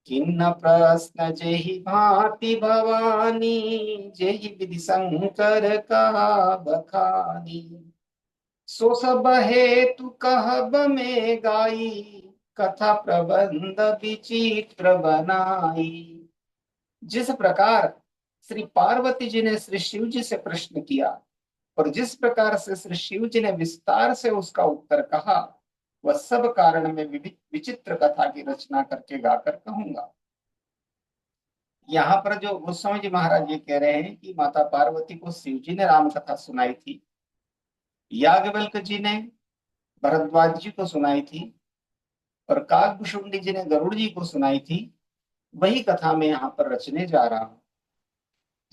किन्न प्रश्न जेहि भांति भवानी जेहि विधि शंकर का बखानी सो सब हेतु कहब में गाई कथा प्रबंध विचित्र बनाई। जिस प्रकार श्री पार्वती जी ने श्री शिव जी से प्रश्न किया और जिस प्रकार से श्री शिव जी ने विस्तार से उसका उत्तर कहा, वह सब कारण में विचित्र कथा की रचना करके गाकर कहूंगा। यहाँ पर जो गोस्वामी जी महाराज ये कह रहे हैं कि माता पार्वती को शिव जी ने राम कथा सुनाई थी, याज्ञवल्क्य जी ने भरद्वाज जी को सुनाई थी और काकभुषुंडी जी ने गरुड़ जी को सुनाई थी, वही कथा मैं यहाँ पर रचने जा रहा हूँ।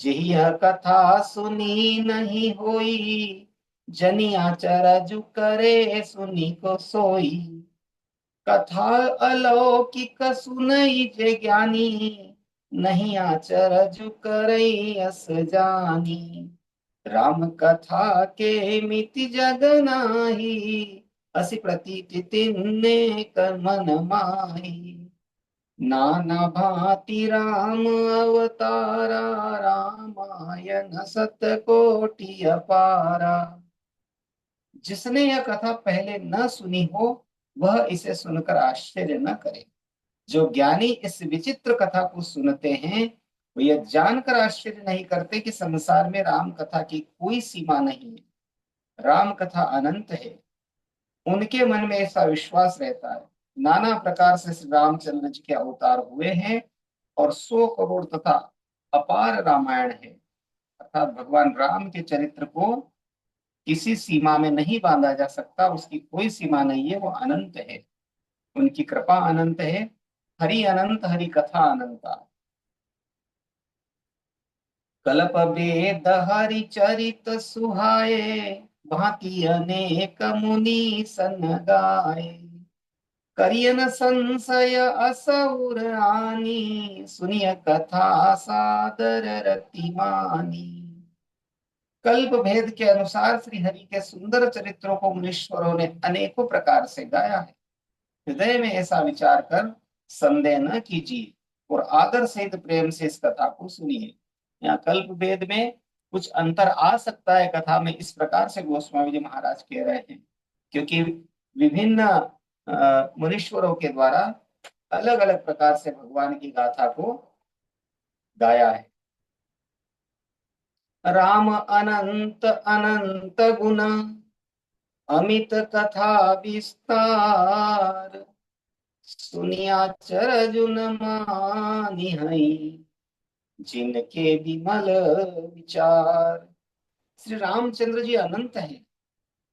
जेहि यह कथा सुनी नहीं होई, जनिया चरजु करे सुनी को सोई। कथा अलौकिक सुनई जे ज्ञानी, नहीं आचरजु करई अस जानी। राम कथा के मिति जग नाही, असि प्रतीति तिन्ने कर मन माही। नाना भांति राम अवतारा, रामायण सत कोटि अपारा। जिसने यह कथा पहले न सुनी हो, वह इसे सुनकर आश्चर्य न करे। जो ज्ञानी इस विचित्र कथा को सुनते हैं, वो यह जानकर आश्चर्य नहीं करते कि संसार में राम कथा की कोई सीमा नहीं है, राम कथा अनंत है। उनके मन में ऐसा विश्वास रहता है। नाना प्रकार से श्री रामचंद्र जी के अवतार हुए हैं और 100 करोड़ तथा अपार रामायण है। अर्थात भगवान राम के चरित्र को किसी सीमा में नहीं बांधा जा सकता, उसकी कोई सीमा नहीं है, वो अनंत है। उनकी कृपा अनंत है। हरि अनंत, हरि कथा अनंता। कल्प वेद हरि चरित सुहाए, भांति अनेक मुनि सन गाए। करियन संशय असुर आनी, सुनिय कथा सादर रति मानी। कल्प भेद के अनुसार श्री हरि के सुंदर चरित्रों को मुनीश्वरों ने अनेकों प्रकार से गाया है। हृदय में ऐसा विचार कर संदेह न कीजिए और आदर सहित प्रेम से इस कथा को सुनिए। यहाँ कल्प भेद में कुछ अंतर आ सकता है कथा में, इस प्रकार से गोस्वामी जी महाराज कह रहे हैं, क्योंकि विभिन्न मुनीश्वरों के द्वारा अलग अलग प्रकार से भगवान की गाथा को गाया है। राम अनंत अनंत गुण, अमित कथा विस्तार। सुनिया चरजुन मानि हई, जिनके विमल विचार। श्री रामचंद्र जी अनंत है,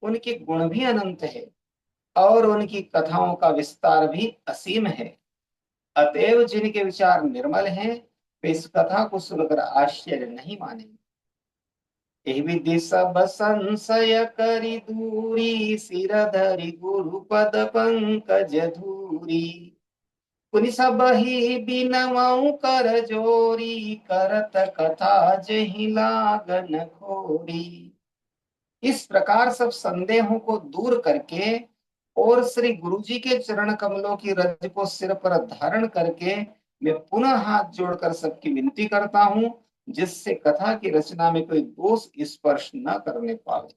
उनके गुण भी अनंत है और उनकी कथाओं का विस्तार भी असीम है। अतएव जिनके विचार निर्मल हैं, वे इस कथा को सुनकर आश्चर्य नहीं मानेंगे। एहि विधि सब संशय करि दूरी, सिर धरि गुरु पद पंकज धूरी। पुनि सबहि बिनवउ कर जोरी, करत कथा जहि लागन खोरी। इस प्रकार सब संदेहों को दूर करके और श्री गुरु जी के चरण कमलों की रज को सिर पर धारण करके मैं पुनः हाथ जोड़कर सबकी विनती करता हूं, जिससे कथा की रचना में कोई दोष स्पर्श न करने पावे।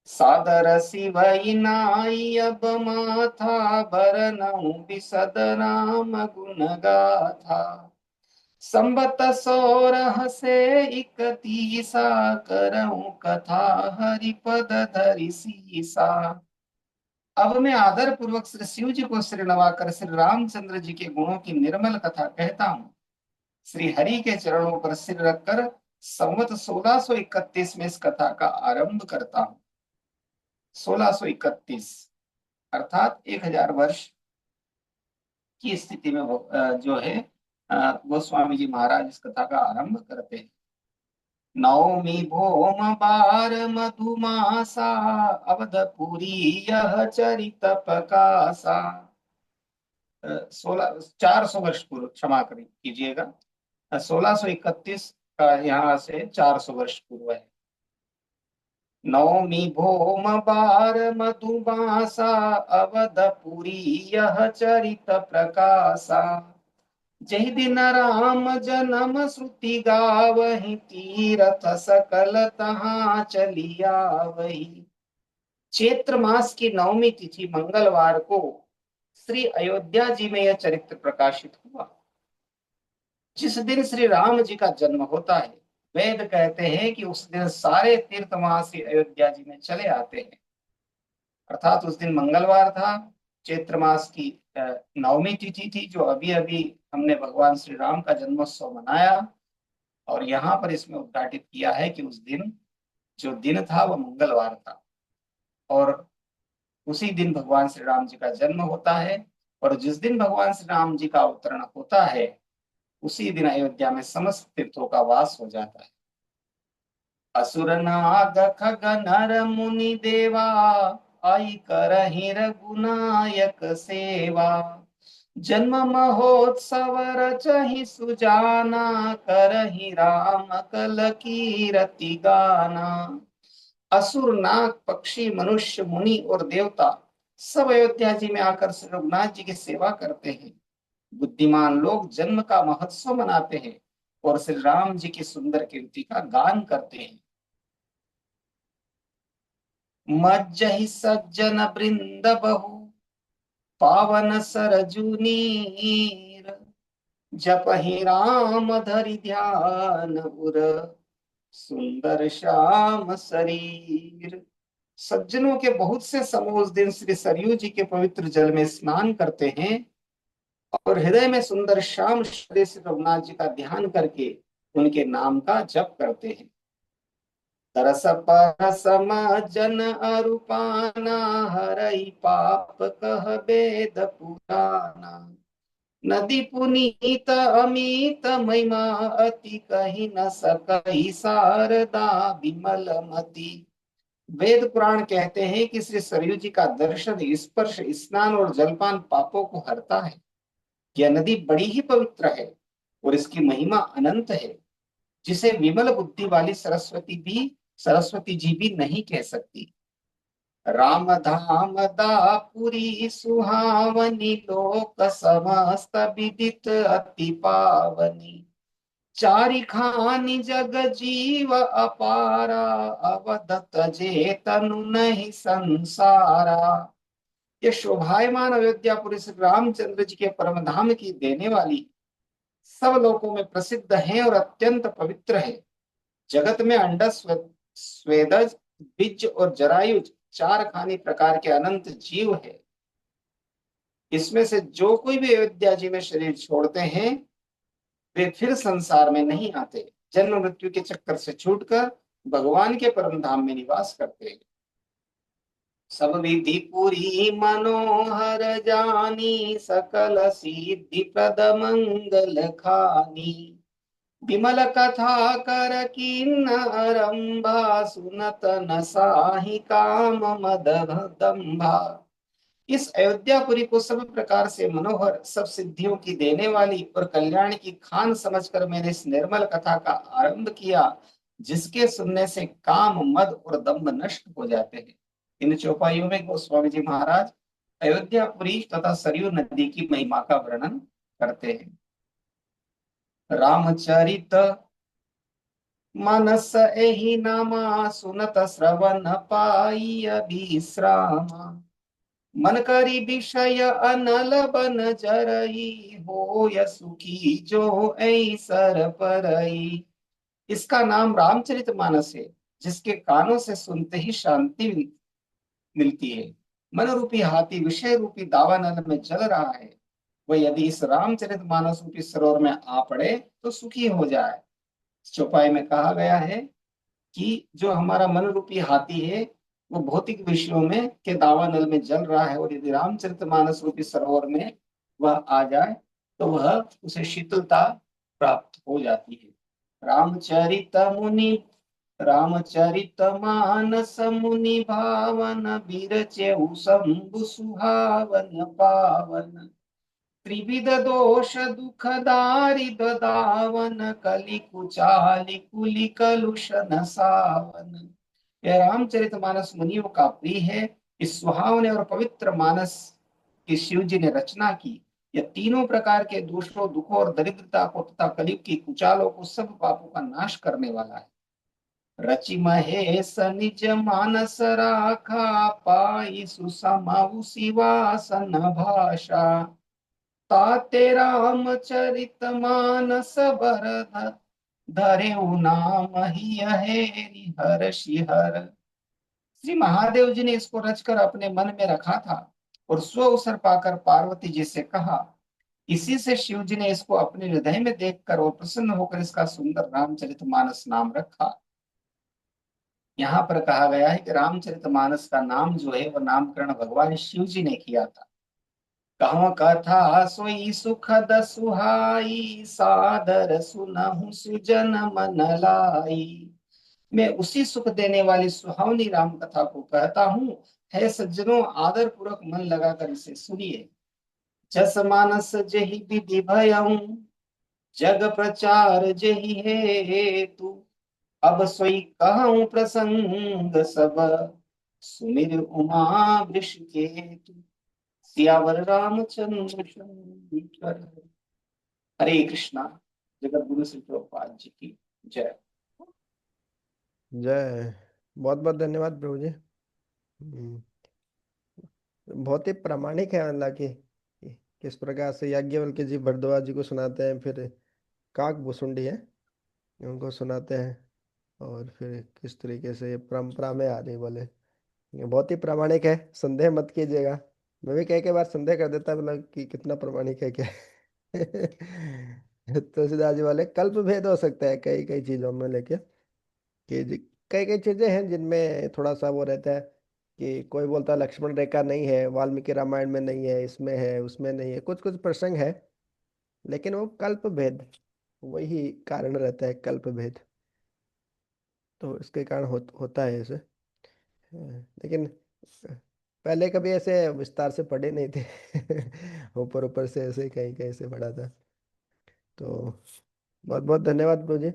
सादर शिवई नाई अब माथा, बरनऊ बिसद राम गुण गाथा। संबत 16 से 31 करऊं कथा, हरिपद धरि सीसा। अब मैं आदर पूर्वक श्री शिव जी को श्री नवाकर श्री रामचंद्र जी के गुणों की निर्मल कथा कहता हूँ। श्री हरि के चरणों पर सिर रखकर संवत 1631 में इस कथा का आरंभ करता हूँ। 1631 अर्थात 1000 वर्ष की स्थिति में जो है गोस्वामी जी महाराज इस कथा का आरंभ करते हैं। नवमी भोम बार मधुमासा, अवधपुरी यह चरित प्रकाशा। 400 वर्ष पूर्व, क्षमा कीजिएगा, 1631 का यहाँ से 400 वर्ष पूर्व है। नवमी भोम बार मधुमासा, अवधपुरी यह चरित प्रकाशा। जहि दिन राम जन्म श्रुति गावहि, तीरथ सकल तहाँ चलिया वही। चैत्र मास की नवमी तिथि मंगलवार को श्री अयोध्या जी में यह चरित्र प्रकाशित हुआ। जिस दिन श्री राम जी का जन्म होता है वेद कहते हैं कि उस दिन सारे तीर्थ वहां से अयोध्या जी में चले आते हैं। अर्थात उस दिन मंगलवार था, चैत्र मास की नवमी तिथि थी, जो अभी अभी हमने भगवान श्री राम का जन्मोत्सव मनाया, और यहाँ पर इसमें उद्घाटित किया है कि उस दिन जो दिन था वो मंगलवार था, और उसी दिन भगवान श्री राम जी का जन्म होता है। और जिस दिन भगवान श्री राम जी का अवतरण होता है उसी दिन अयोध्या में समस्त तीर्थों का वास हो जाता है। असुर नाग खग नर मुनि देवा, आई करहि रघुनायक सेवा। जन्म महोत्सव रचहि सुजाना, करहि राम कल कीरति गाना। असुर नाग पक्षी मनुष्य मुनि और देवता सब अयोध्या जी में आकर श्री रघुनाथ जी की सेवा करते हैं। बुद्धिमान लोग जन्म का महोत्सव मनाते हैं और श्री राम जी की सुंदर कीर्ति का गान करते हैं। मज्जहि सज्जन वृंद बहु, पावन सरजू नीर। जपहि राम धरि ध्यान उर, सुंदर श्याम शरीर। सज्जनों के बहुत से समूह उस दिन श्री सरयू जी के पवित्र जल में स्नान करते हैं और हृदय में सुंदर श्याम श्री रघुनाथ जी का ध्यान करके उनके नाम का जप करते हैं। तरस परस जन अरूपाना, हरई पाप कह वेद पुराना। नदी पुनीत अमित महिमा, अति कही न सकई शारदा विमल मति। वेद पुराण कहते हैं कि श्री सरयू जी का दर्शन, स्पर्श, स्नान और जलपान पापों को हरता है। यह नदी बड़ी ही पवित्र है और इसकी महिमा अनंत है, जिसे विमल बुद्धि वाली सरस्वती जी भी नहीं कह सकती। राम धाम दापुरी सुहावनी, लोक समस्त विदित अति पावनी। चारि खानी जग जीव अपारा, अवदत जे तनु नहीं संसारा। ये शोभायमान अयोध्यापुरी श्री रामचंद्र जी के परम धाम की देने वाली, सब लोकों में प्रसिद्ध है और अत्यंत पवित्र है। जगत में अंडस, स्वेदज, बीज और जरायुज चार खानी प्रकार के अनंत जीव है। इसमें से जो कोई भी अयोध्या जी में शरीर छोड़ते हैं वे फिर संसार में नहीं आते, जन्म मृत्यु के चक्कर से छूटकर भगवान के परम धाम में निवास करते हैं। सब विधि पुरी मनोहर जानी, सकल सिद्धि प्रद मंगल खानी। विमल कथा कर किन्नरंभा, सुनत न साहि काम मद दंभा। इस अयोध्यापुरी को सब प्रकार से मनोहर, सब सिद्धियों की देने वाली और कल्याण की खान समझकर मैंने इस निर्मल कथा का आरंभ किया, जिसके सुनने से काम, मद और दंभ नष्ट हो जाते हैं। इन चौपाइयों में गोस्वामी जी महाराज अयोध्यापुरी तथा सरयू नदी की महिमा का वर्णन करते हैं। रामचरित मानस एहि नामा, सुनत श्रवण पाई अभिश्रामा। मन करी विषय अनल बन जरई, होय सुखी जो ऐसर परई। इसका नाम रामचरितमानस है, जिसके कानों से सुनते ही शांति मिलती है। मन रूपी हाथी विषय रूपी दावानल में चल रहा है, वह यदि इस रामचरितमानस रूपी सरोवर में आ पड़े तो सुखी हो जाए। चौपाई में कहा गया है कि जो हमारा मन रूपी हाथी है वो भौतिक विषयों में के दावानल में जल रहा है, और यदि रामचरितमानस रूपी सरोवर में वह आ जाए तो वह उसे शीतलता प्राप्त हो जाती है। रामचरित मानस मुनि भावन, बिरचेउ शंभु सुहावन पावन। त्रिविध दोष दुख दारिद्र दावन, कलि कुचालि कुलि कलुषन सावन। यह रामचरितमानस मुनियों का प्रिय है। इस सुहावने और पवित्र मानस की शिव जी ने रचना की। यह तीनों प्रकार के दोषों, दुखों और दरिद्रता को तथा कलयुग की कुचालों को, सब पापों का नाश करने वाला है। रचि महेश निज मानस राखा, पाई सुसमाउ शिवासन भाषा। ताते रामचरित मानस बरद, धरे नाम ही हरि हर शिहर। श्री महादेव जी ने इसको रचकर अपने मन में रखा था और स्व अवसर पाकर पार्वती जी से कहा। इसी से शिव जी ने इसको अपने हृदय में देखकर और प्रसन्न होकर इसका सुंदर रामचरितमानस नाम रखा। यहाँ पर कहा गया है कि रामचरितमानस का नाम जो है वह नामकरण भगवान शिव जी ने किया था। कहूँ कथा सोई सुखद सुहाई, सादर सुनहु सुजन मन लाई। मैं उसी सुख देने वाली सुहावनी राम कथा को कहता हूँ। है सज्जनों, आदर पूर्वक मन लगाकर इसे सुनिए। जस मानस जहि विधि भयऊ, जग प्रचार जहि हेतु। अब सोई कहूँ प्रसंग सब, सुमिर उमा वृषकेतु। सियावर रामचंद्र शंकर। हरे कृष्णा। जगत गुरु श्री प्रभुपाद जी की जय। जय। बहुत बहुत धन्यवाद प्रभु जी। बहुत ही प्रामाणिक है, मतलब कि किस प्रकार से याज्ञवल्क्य जी भरद्वाज जी को सुनाते हैं, फिर काक भुसुंडी है उनको सुनाते हैं, और फिर किस तरीके से ये परंपरा में आ रही बोले। ये बहुत ही प्रामाणिक है, संदेह मत कीजिएगा। मैं भी कई बार संदेह कर देता, मतलब कि कितना प्रामाणिक है क्या। तुलसीदास जी वाले कल्प भेद हो सकता है कई कई चीजों में, लेके कि कई कई चीजें हैं जिनमें थोड़ा सा वो रहता है कि कोई बोलता है लक्ष्मण रेखा नहीं है, वाल्मीकि रामायण में नहीं है, इसमें है उसमें नहीं है, कुछ कुछ प्रसंग है, लेकिन वो कल्प भेद, वही कारण रहता है कल्प भेद। तो इसके कारण होता है ऐसे। लेकिन पहले कभी ऐसे विस्तार से पढ़े नहीं थे। ऊपर ऊपर से ऐसे कहीं कहीं से पढ़ा था। तो बहुत बहुत धन्यवाद प्रभु जी।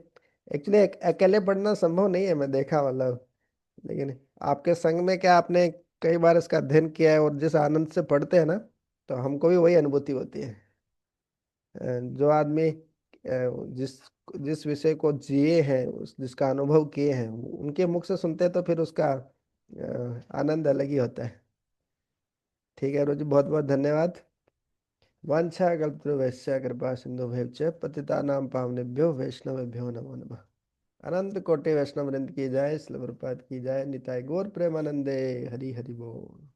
एक्चुअली अकेले पढ़ना संभव नहीं है, मैं देखा मतलब, लेकिन आपके संग में क्या, आपने कई बार इसका अध्ययन किया है, और जिस आनंद से पढ़ते हैं ना, तो हमको भी वही अनुभूति होती है। जो आदमी जिस जिस विषय को जिए हैं, उस जिसका अनुभव किए हैं, उनके मुख से सुनते हैं तो फिर उसका आनंद अलग ही होता है। ठीक है रोजी, बहुत बहुत धन्यवाद। वांछा कल्पतरुभ्यश्च कृपा सिंधुभ्यश्च पतितानां पावनेभ्यो वैष्णवेभ्यो नमो नमः। अनंत कोटि वैष्णव वृंद की जाय, श्रील प्रभुपाद की जाय, निताय गौर प्रेमानंदे। हरि हरि बोल।